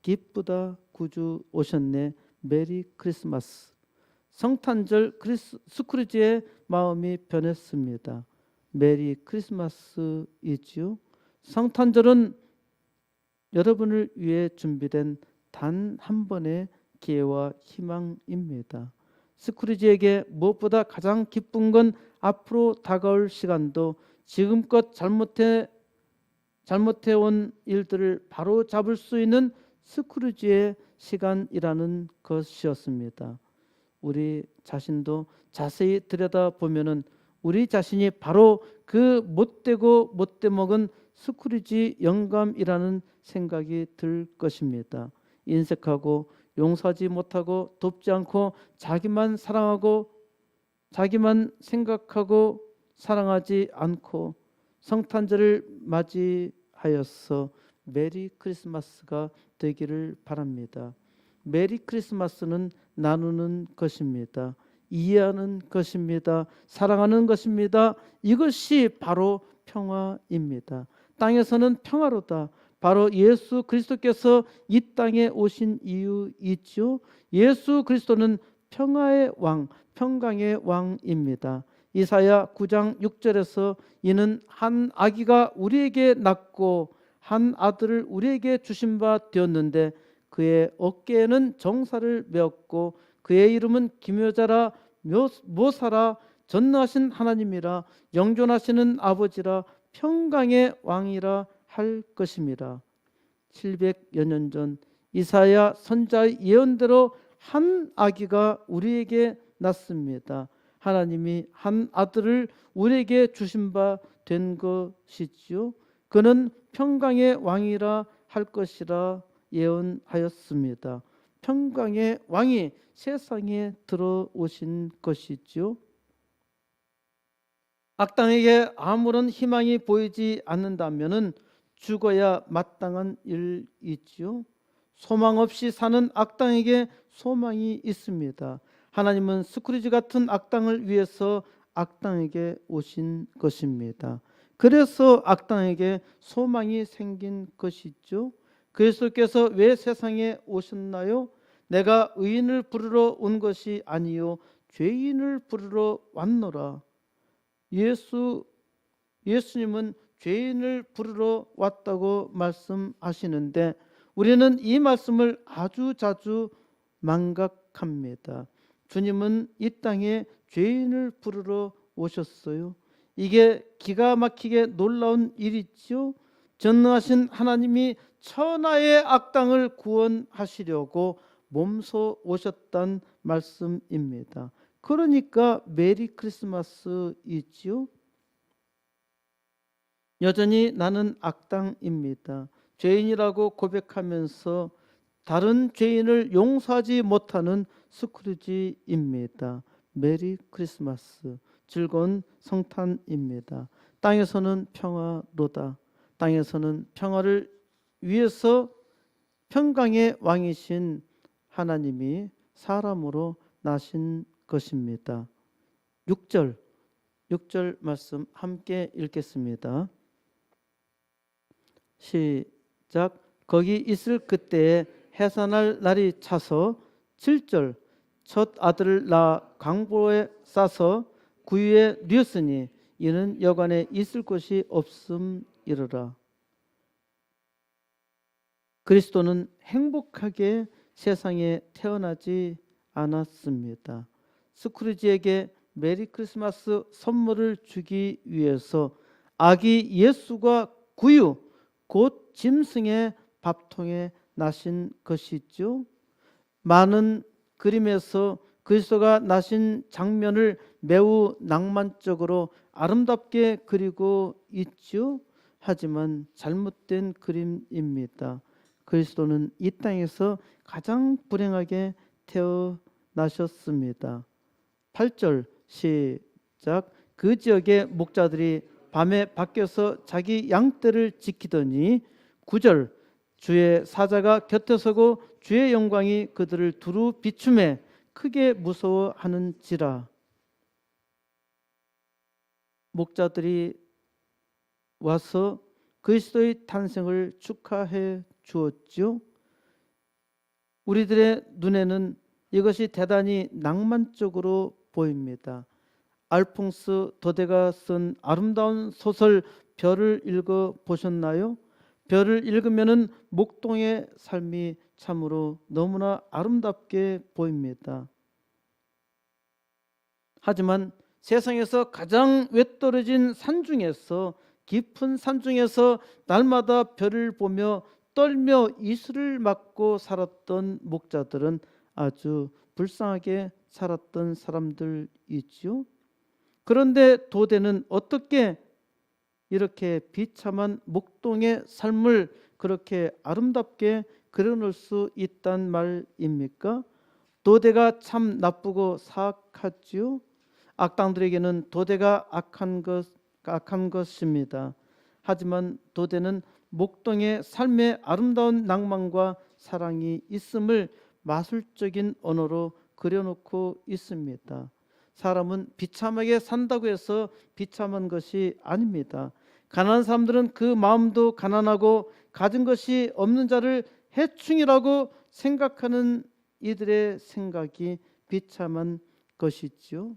기쁘다 구주 오셨네. 메리 크리스마스. 성탄절 스크루지의 마음이 변했습니다. 메리 크리스마스이지요. 성탄절은 여러분을 위해 준비된 단 한 번의 기회와 희망입니다. 스크루지에게 무엇보다 가장 기쁜 건 앞으로 다가올 시간도 지금껏 잘못해온 일들을 바로 잡을 수 있는 스크루지의 시간이라는 것이었습니다. 우리 자신도 자세히 들여다보면은 우리 자신이 바로 그 못되고 못되먹은 스크루지 영감이라는 생각이 들 것입니다. 인색하고 용서하지 못하고 돕지 않고 자기만 사랑하고 자기만 생각하고 사랑하지 않고 성탄절을 맞이하여서 메리 크리스마스가 되기를 바랍니다. 메리 크리스마스는 나누는 것입니다. 이해하는 것입니다. 사랑하는 것입니다. 이것이 바로 평화입니다. 땅에서는 평화로다. 바로 예수 그리스도께서 이 땅에 오신 이유이죠. 예수 그리스도는 평화의 왕, 평강의 왕입니다. 이사야 9장 6절에서 이는 한 아기가 우리에게 낳고 한 아들을 우리에게 주신 바 되었는데 그의 어깨에는 정사를 메었고 그의 이름은 기묘자라 묘사라 전능하신 하나님이라 영존하시는 아버지라 평강의 왕이라 할 것입니다. 700여 년 전 이사야 선자의 예언대로 한 아기가 우리에게 낳습니다. 하나님이 한 아들을 우리에게 주신 바 된 것이지요. 그는 평강의 왕이라 할 것이라 예언하였습니다. 평강의 왕이 세상에 들어오신 것이지요. 악당에게 아무런 희망이 보이지 않는다면은 죽어야 마땅한 일이지요. 소망 없이 사는 악당에게 소망이 있습니다. 하나님은 스크루지 같은 악당을 위해서 악당에게 오신 것입니다. 그래서 악당에게 소망이 생긴 것이죠. 그리스도께서 왜 세상에 오셨나요? 내가 의인을 부르러 온 것이 아니요 죄인을 부르러 왔노라. 예수님은 죄인을 부르러 왔다고 말씀하시는데 우리는 이 말씀을 아주 자주 망각합니다. 주님은 이 땅에 죄인을 부르러 오셨어요. 이게 기가 막히게 놀라운 일이죠. 전능하신 하나님이 천하의 악당을 구원하시려고 몸소 오셨단 말씀입니다. 그러니까 메리 크리스마스이지요. 여전히 나는 악당입니다. 죄인이라고 고백하면서 다른 죄인을 용서하지 못하는 스크루지입니다. 메리 크리스마스, 즐거운 성탄입니다. 땅에서는 평화로다. 땅에서는 평화를 위해서 평강의 왕이신 하나님이 사람으로 나신 것입니다. 6절 말씀 함께 읽겠습니다. 시작. 거기 있을 그때에 해산할 날이 차서 7절 첫 아들을 낳아 강보에 싸서 구유에 뉘었으니 이는 여관에 있을 곳이 없음이로라. 그리스도는 행복하게 세상에 태어나지 않았습니다. 스크루지에게 메리 크리스마스 선물을 주기 위해서 아기 예수가 구유 곧 짐승의 밥통에 나신 것이죠. 많은 그림에서 그리스도가 나신 장면을 매우 낭만적으로 아름답게 그리고 있죠. 하지만 잘못된 그림입니다. 그리스도는 이 땅에서 가장 불행하게 태어나셨습니다. 8절 시작. 그 지역의 목자들이 밤에 밖에서 자기 양떼를 지키더니 9절 주의 사자가 곁에 서고 주의 영광이 그들을 두루 비춤에 크게 무서워하는지라. 목자들이 와서 그리스도의 탄생을 축하해 주었죠. 우리들의 눈에는 이것이 대단히 낭만적으로 보입니다. 알퐁스 도데가 쓴 아름다운 소설 별을 읽어 보셨나요? 별을 읽으면은 목동의 삶이 참으로 너무나 아름답게 보입니다. 하지만 세상에서 가장 외떨어진 산 중에서 깊은 산 중에서 날마다 별을 보며 떨며 이슬을 맞고 살았던 목자들은 아주 불쌍하게 살았던 사람들이지요. 그런데 도대는 어떻게 이렇게 비참한 목동의 삶을 그렇게 아름답게 그려놓을 수 있단 말입니까? 도대가 참 나쁘고 사악하지요. 악당들에게는 도대가 악한 것입니다. 하지만 도대는 목동의 삶의 아름다운 낭만과 사랑이 있음을 마술적인 언어로 그려놓고 있습니다. 사람은 비참하게 산다고 해서 비참한 것이 아닙니다. 가난한 사람들은 그 마음도 가난하고 가진 것이 없는 자를 해충이라고 생각하는 이들의 생각이 비참한 것이지요.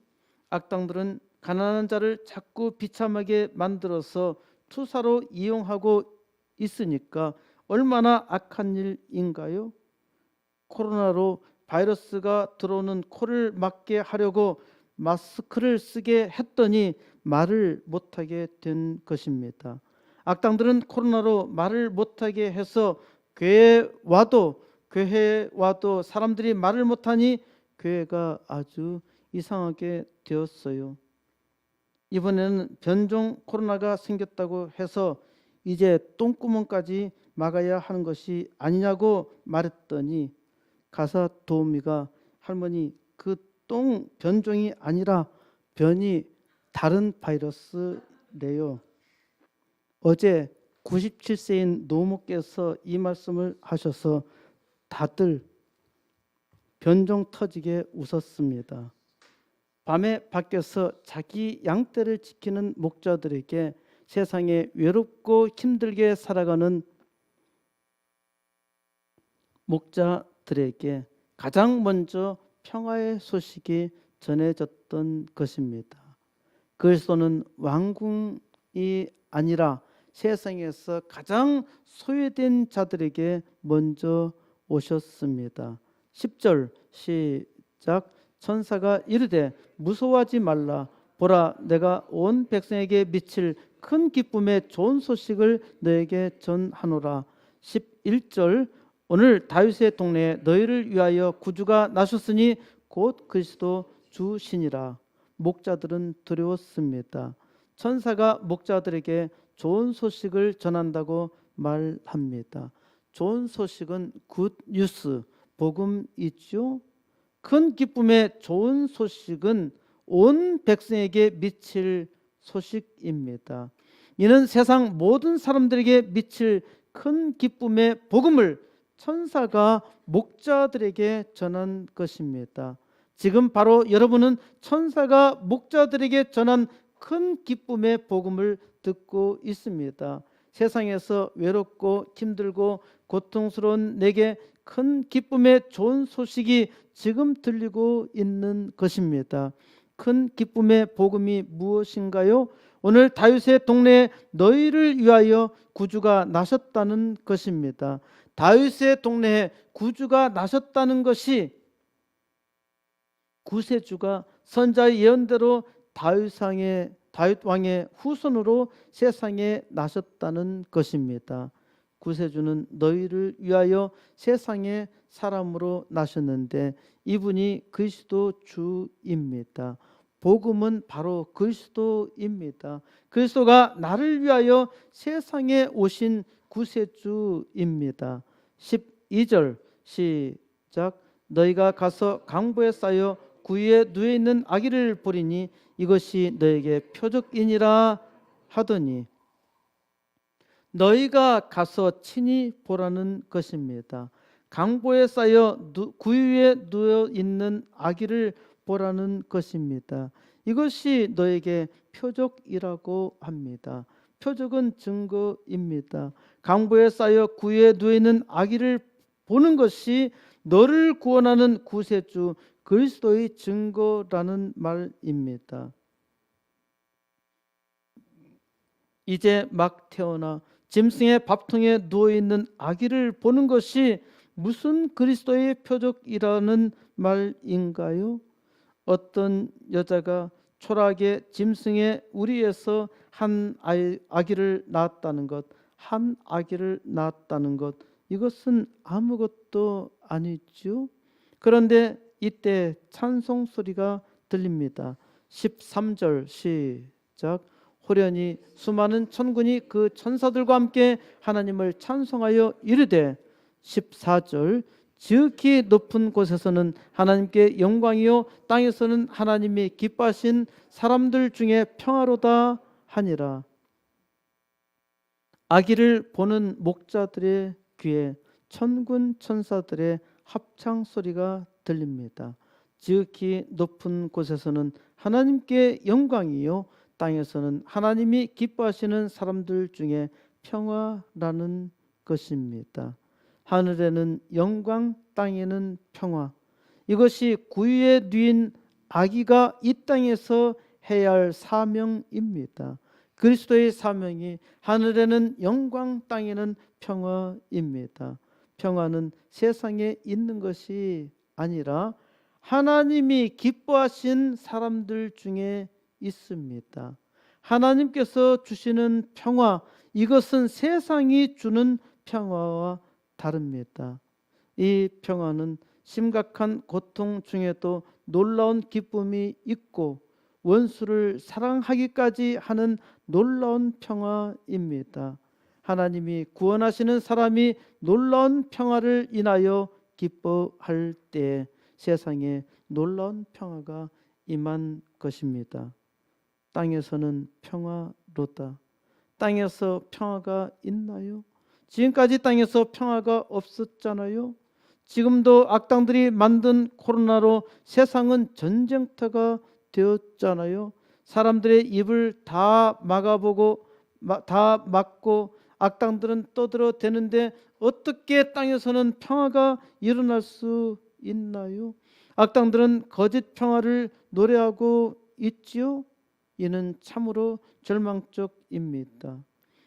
악당들은 가난한 자를 자꾸 비참하게 만들어서 투사로 이용하고 있으니까 얼마나 악한 일인가요? 코로나로 바이러스가 들어오는 코를 막게 하려고 마스크를 쓰게 했더니 말을 못하게 된 것입니다. 악당들은 코로나로 말을 못하게 해서 교회에 와도 사람들이 말을 못하니 교회가 아주 이상하게 되었어요. 이번에는 변종 코로나가 생겼다고 해서 이제 똥구멍까지 막아야 하는 것이 아니냐고 말했더니 가사 도우미가 할머니 그 똥 변종이 아니라 변이 다른 바이러스래요. 어제 97세인 노모께서 이 말씀을 하셔서 다들 변종 터지게 웃었습니다. 밤에 밖에서 자기 양떼를 지키는 목자들에게 세상에 외롭고 힘들게 살아가는 목자들에게 가장 먼저 평화의 소식이 전해졌던 것입니다. 그리스도는 왕궁이 아니라 세상에서 가장 소외된 자들에게 먼저 오셨습니다. 10절 시작. 천사가 이르되 무서워하지 말라. 보라 내가 온 백성에게 미칠 큰 기쁨의 좋은 소식을 너에게 전하노라. 11절 오늘 다윗의 동네에 너희를 위하여 구주가 나셨으니 곧 그리스도 주시니라. 목자들은 두려웠습니다. 천사가 목자들에게 좋은 소식을 전한다고 말합니다. 좋은 소식은 굿 뉴스, 복음이죠. 큰 기쁨의 좋은 소식은 온 백성에게 미칠 소식입니다. 이는 세상 모든 사람들에게 미칠 큰 기쁨의 복음을 천사가 목자들에게 전한 것입니다. 지금 바로 여러분은 천사가 목자들에게 전한 큰 기쁨의 복음을 듣고 있습니다. 세상에서 외롭고 힘들고 고통스러운 내게 큰 기쁨의 좋은 소식이 지금 들리고 있는 것입니다. 큰 기쁨의 복음이 무엇인가요? 오늘 다윗의 동네에 너희를 위하여 구주가 나셨다는 것입니다. 다윗의 동네에 구주가 나셨다는 것이 구세주가 선자의 예언대로 다윗 왕의 후손으로 세상에 나셨다는 것입니다. 구세주는 너희를 위하여 세상에 사람으로 나셨는데 이분이 그리스도 주입니다. 복음은 바로 그리스도입니다. 그리스도가 나를 위하여 세상에 오신 구세주입니다. 12절 시작. 너희가 가서 강보에 쌓여 구유에 누워 있는 아기를 보리니 이것이 너에게 표적이니라 하더니 너희가 가서 친히 보라는 것입니다. 강보에 쌓여 구유에 누워 있는 아기를 보라는 것입니다. 이것이 너에게 표적이라고 합니다. 표적은 증거입니다. 강보에 쌓여 구유에 누워 있는 아기를 보는 것이 너를 구원하는 구세주 그리스도의 증거라는 말입니다. 이제 막 태어나 짐승의 밥통에 누워있는 아기를 보는 것이 무슨 그리스도의 표적이라는 말인가요? 어떤 여자가 초라하게 짐승의 우리에서 한 아기를 낳았다는 것, 한 아기를 낳았다는 것, 이것은 아무것도 아니죠. 그런데 이때 찬송 소리가 들립니다. 13절 시작. 호련히 수많은 천군이 그 천사들과 함께 하나님을 찬송하여 이르되 14절 지극히 높은 곳에서는 하나님께 영광이요 땅에서는 하나님이 기뻐하신 사람들 중에 평화로다 하니라. 아기를 보는 목자들의 귀에 천군 천사들의 합창 소리가 들립니다. 지극히 높은 곳에서는 하나님께 영광이요 땅에서는 하나님이 기뻐하시는 사람들 중에 평화라는 것입니다. 하늘에는 영광, 땅에는 평화. 이것이 구유에 누인 아기가 이 땅에서 해야 할 사명입니다. 그리스도의 사명이 하늘에는 영광, 땅에는 평화입니다. 평화는 세상에 있는 것이 아니라 하나님이 기뻐하신 사람들 중에 있습니다. 하나님께서 주시는 평화, 이것은 세상이 주는 평화와 다릅니다. 이 평화는 심각한 고통 중에도 놀라운 기쁨이 있고 원수를 사랑하기까지 하는 놀라운 평화입니다. 하나님이 구원하시는 사람이 놀라운 평화를 인하여 기뻐할 때 세상에 놀라운 평화가 임한 것입니다. 땅에서는 평화로다. 땅에서 평화가 있나요? 지금까지 땅에서 평화가 없었잖아요. 지금도 악당들이 만든 코로나로 세상은 전쟁터가 되었잖아요. 사람들의 입을 다 막아보고 다 막고 악당들은 떠들어대는데 어떻게 땅에서는 평화가 일어날 수 있나요? 악당들은 거짓 평화를 노래하고 있지요. 이는 참으로 절망적입니다.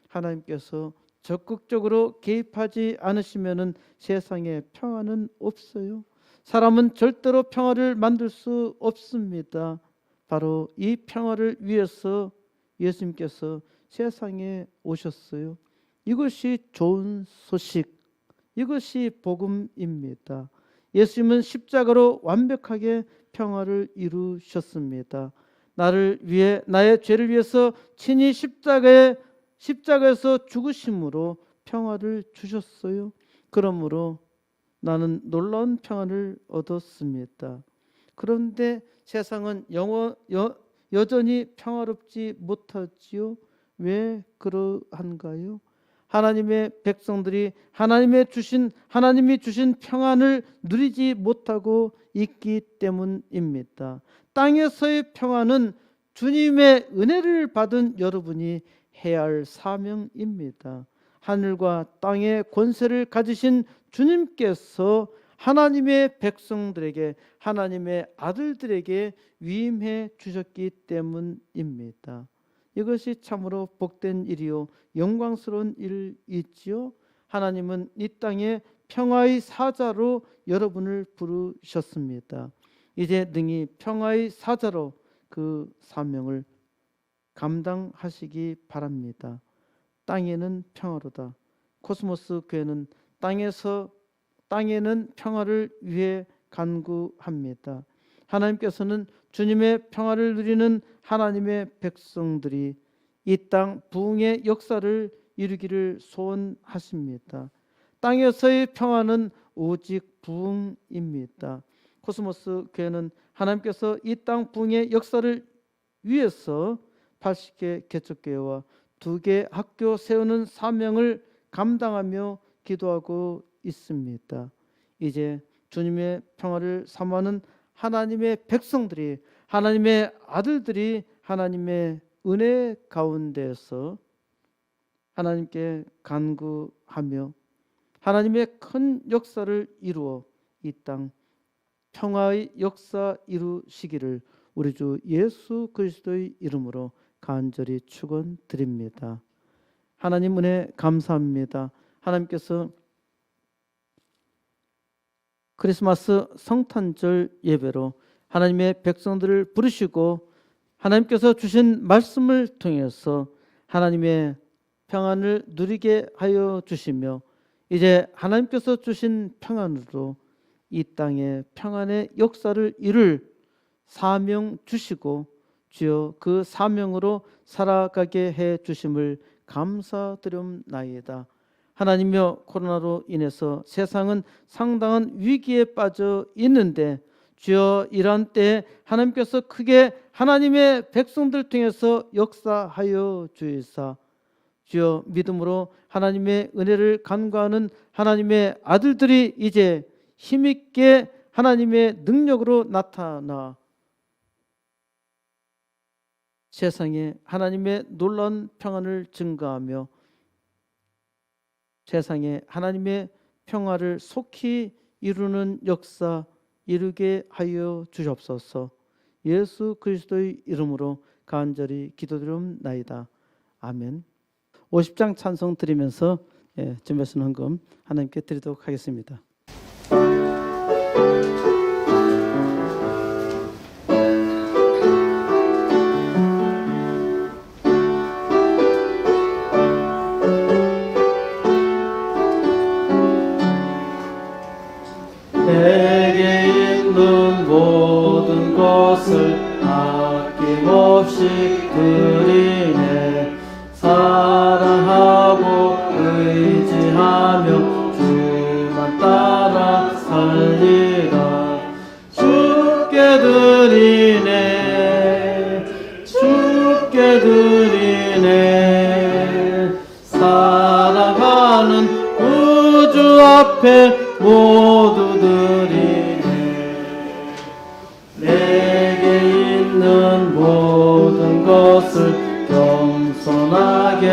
하나님께서 적극적으로 개입하지 않으시면 세상에 평화는 없어요. 사람은 절대로 평화를 만들 수 없습니다. 바로 이 평화를 위해서 예수님께서 세상에 오셨어요. 이것이 좋은 소식, 이것이 복음입니다. 예수님은 십자가로 완벽하게 평화를 이루셨습니다. 나를 위해, 나의 죄를 위해서 친히 십자가에서 죽으심으로 평화를 주셨어요. 그러므로 나는 놀라운 평화를 얻었습니다. 그런데 세상은 여전히 평화롭지 못하지요. 왜 그러한가요? 하나님의 백성들이 하나님이 주신 평안을 누리지 못하고 있기 때문입니다. 땅에서의 평안은 주님의 은혜를 받은 여러분이 해야 할 사명입니다. 하늘과 땅의 권세를 가지신 주님께서 하나님의 백성들에게, 하나님의 아들들에게 위임해 주셨기 때문입니다. 이것이 참으로 복된 일이요 영광스러운 일이지요. 하나님은 이 땅에 평화의 사자로 여러분을 부르셨습니다. 이제 능히 평화의 사자로 그 사명을 감당하시기 바랍니다. 땅에는 평화로다. 코스모스 교회는 땅에는 평화를 위해 간구합니다. 하나님께서는 주님의 평화를 누리는 하나님의 백성들이 이 땅 부흥의 역사를 이루기를 소원하십니다. 땅에서의 평화는 오직 부흥입니다. 코스모스 교회는 하나님께서 이 땅 부흥의 역사를 위해서 80개 개척교회와 2개 학교 세우는 사명을 감당하며 기도하고 있습니다. 이제 주님의 평화를 사모하는 하나님의 백성들이, 하나님의 아들들이 하나님의 은혜 가운데서 하나님께 간구하며 하나님의 큰 역사를 이루어 이 땅 평화의 역사 이루시기를 우리 주 예수 그리스도의 이름으로 간절히 축원드립니다. 하나님 은혜 감사합니다. 하나님께서 크리스마스 성탄절 예배로 하나님의 백성들을 부르시고 하나님께서 주신 말씀을 통해서 하나님의 평안을 누리게 하여 주시며 이제 하나님께서 주신 평안으로 이 땅에 평안의 역사를 이룰 사명 주시고 주여 그 사명으로 살아가게 해 주심을 감사드리옵나이다. 하나님이여, 코로나로 인해서 세상은 상당한 위기에 빠져 있는데 주여 이러한 때에 하나님께서 크게 하나님의 백성들 통해서 역사하여 주이사 주여 믿음으로 하나님의 은혜를 간구하는 하나님의 아들들이 이제 힘있게 하나님의 능력으로 나타나 세상에 하나님의 놀라운 평안을 증가하며 세상에 하나님의 평화를 속히 이루는 역사 이루게 하여 주옵소서. 예수 그리스도의 이름으로 간절히 기도드리옵나이다. 아멘. 50장 찬송 드리면서 준비하신 헌금 하나님께 드리도록 하겠습니다. 내게 있는 모든 것을 아낌없이 드리네. 사랑하고 의지하며 주만 따라 살리라. 주께 드리네. 주께 드리네. 사랑하는 구주 앞에 모두 드리네. 내게 있는 모든 것을 겸손하게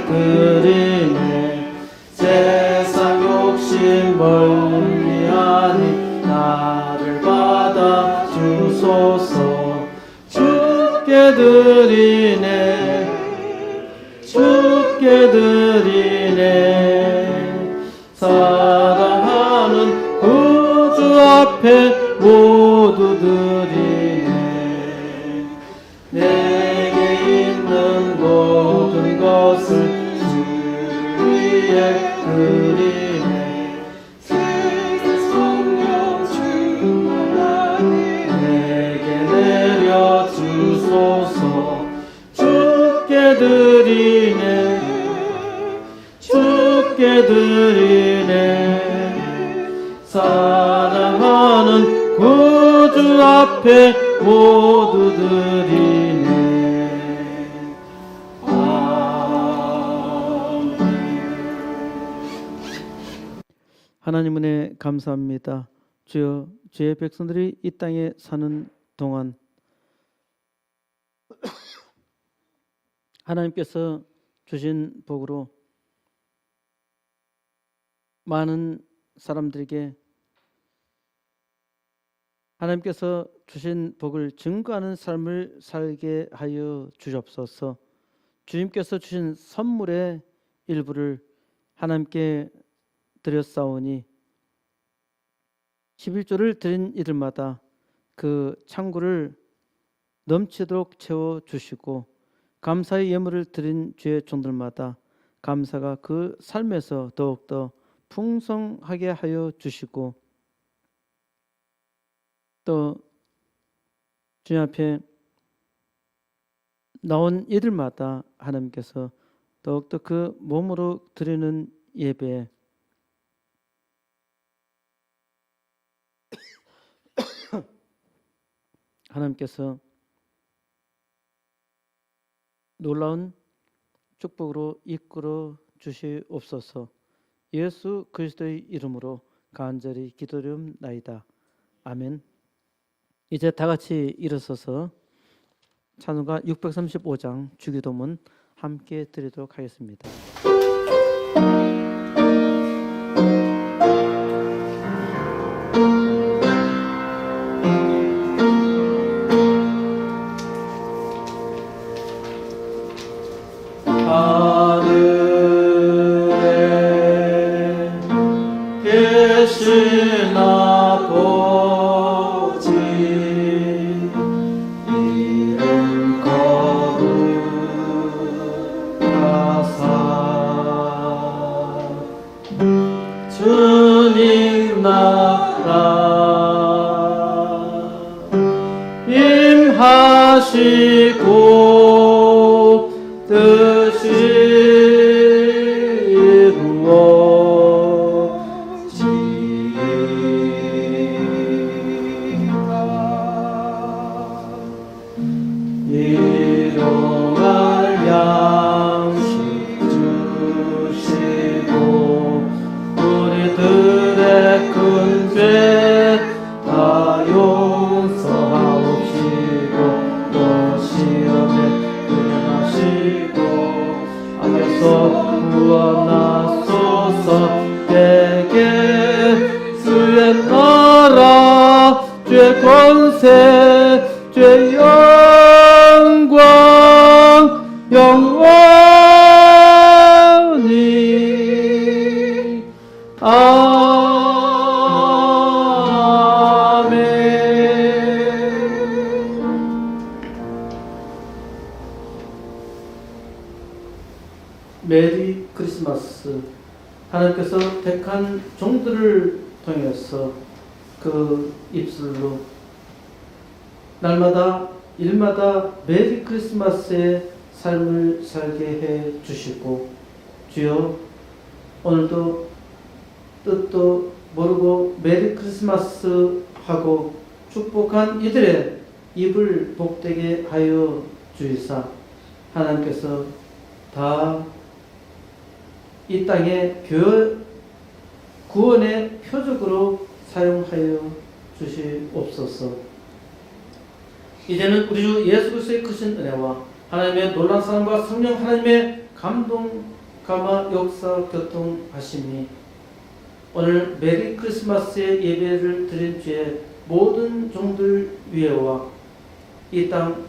드리네. 세상 욕심 멀리하니 나를 받아 주소서. 주께 드리네. 주께 드리네. 사랑하는 구주 앞에 모두 드리네. 내게 있는 모든 것을 주 위에 드리네. 세상 성령 충만하니 내게 내려 주소서. 주께 드리네. 주께 드리네. 사랑하는 구주 앞에 모두 드리네. 아멘. 하나님 은혜 감사합니다. 주여, 주의 백성들이 이 땅에 사는 동안 하나님께서 주신 복으로 많은 사람들에게 하나님께서 주신 복을 증거하는 삶을 살게 하여 주옵소서. 주님께서 주신 선물의 일부를 하나님께 드렸사오니 11조를 드린 이들마다 그 창고를 넘치도록 채워주시고 감사의 예물을 드린 주의 종들마다 감사가 그 삶에서 더욱더 풍성하게 하여 주시고 또 주님 앞에 나온 이들마다 하나님께서 더욱더 그 몸으로 드리는 예배에 하나님께서 놀라운 축복으로 이끌어 주시옵소서. 예수 그리스도의 이름으로 간절히 기도드리옵나이다. 아멘. 이제 다 같이 일어서서 찬송가 635장 주기도문 함께 드리도록 하겠습니다. 주님 나라 임하시고 뜻이 이루어지리라. 일용할 양식 주시고 우리들의 큰 죄 다 내게 주의 나라 주의 권세 주의 영광 영원히 메리 크리스마스. 하나님께서 택한 종들을 통해서 그 입술로 날마다 일마다 메리 크리스마스의 삶을 살게 해 주시고, 주여 오늘도 뜻도 모르고 메리 크리스마스 하고 축복한 이들의 입을 복되게 하여 주이사, 하나님께서 다 이 땅의 구원의 표적으로 사용하여 주시옵소서. 이제는 우리 주 예수 그리스도의 크신 은혜와 하나님의 놀라운 사랑과 성령 하나님의 감동, 감화, 역사, 교통하심이 오늘 메리 크리스마스의 예배를 드린 주의 모든 종들 위에와 이 땅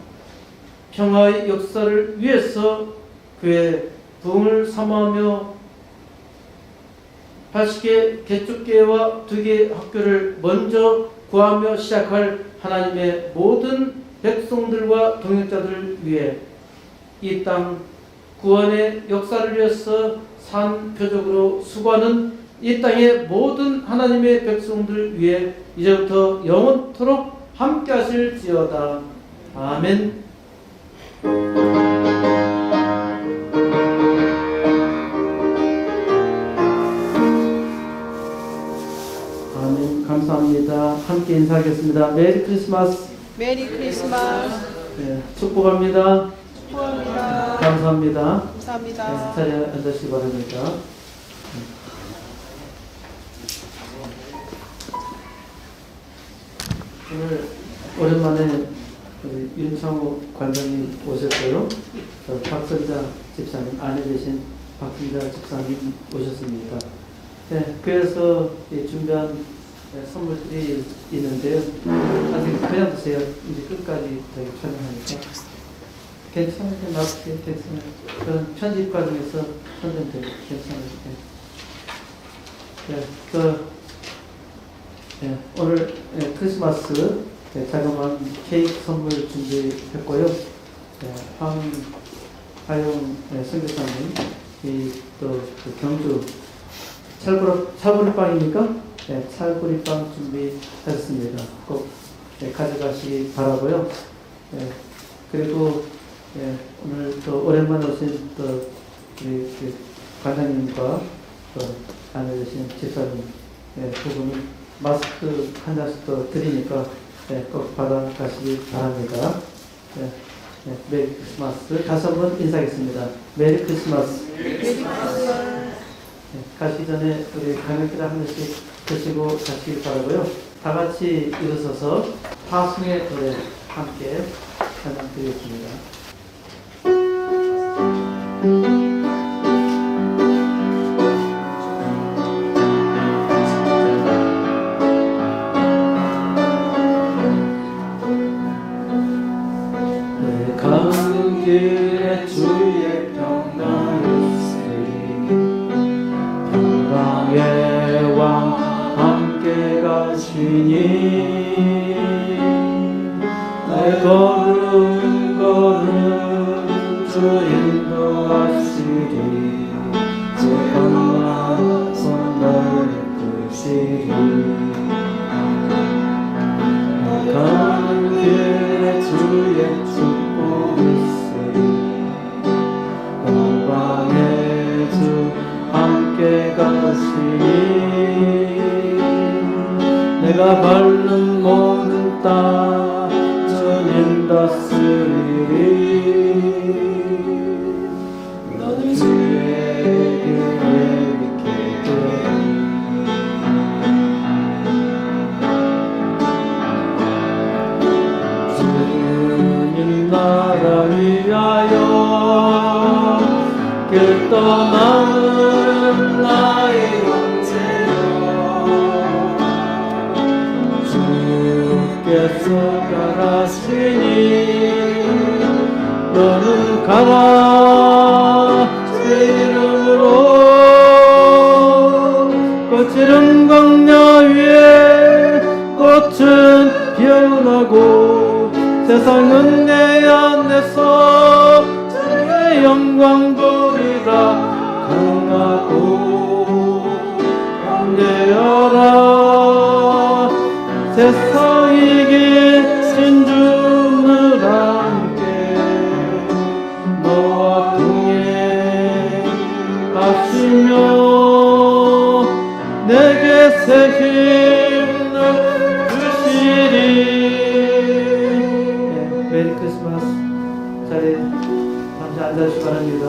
평화의 역사를 위해서 그의 부흥을 사모하며 80개 개축교회와 2개 학교를 먼저 구하며 시작할 하나님의 모든 백성들과 동역자들을 위해 이 땅 구원의 역사를 위해서 산 표적으로 수고하는 이 땅의 모든 하나님의 백성들 위해 이제부터 영원토록 함께 하실지어다. 아멘. 아멘. 감사합니다. 함께 인사하겠습니다. 메리 크리스마스. 메리 크리스마스. 네, 축복합니다. 축복합니다. 감사합니다. 감사합니다. 네, 자리에 앉으시기 바랍니다. 오늘 오랜만에 우리 윤창호 관장님 오셨고요. 박선자 집사님, 아내 되신 박선자 집사님 오셨습니다. 네, 그래서 준비한 선물들이 있는데요. 아직 그냥 드세요. 이제 끝까지 저희 촬영하니까. 괜찮아요. 나쁘게 괜찮아요. 그런 편집 과정에서 선정되고 괜찮아요. 네, 오늘 크리스마스 자그마한 케이크 선물 준비했고요. 황하용 선교사님, 또 경주 찰보리빵입니까? 네, 찰보리빵 준비했습니다. 꼭 가져가시기 바라고요. 그리고 오늘 또 오랜만에 오신 또 우리 관장님과 또 아내 되신 집사님 두 분은 마스크 한 장씩 더 드리니까 꼭 받아가시기 바랍니다. 메리 크리스마스. 다시 한번 인사하겠습니다. 메리 크리스마스. 가시기 전에 우리 가명기를 한 번씩 드시고 가시기 바라고요. 다 같이 일어서서 파송의 노래 함께 찬양드리겠습니다. 가는 길에 주의 평강이 있으리 평강의 왕 함께 가시니 내 걸음 주 인도하시리 제 강한 손 너를 끄시리 가는 길에 주의 축복 있으리 영광의 주 함께 가시니 내가 밟는 모든 땅 주님 다스리리 너는 주의 길에 믿게 주님 나라 위하여 길 떠나는 나의 형제 가라 주 이름으로 거칠은 광야 위에 꽃은 피어나고 세상은 내 안에서 주의 영광 보리라 강하고 강대하라 세상 이기신 주를 함께 너와 동행하시며 내게 새 힘을 주시리. 메리 크리스마스. 자리에 잠시 앉아주시기 바랍니다.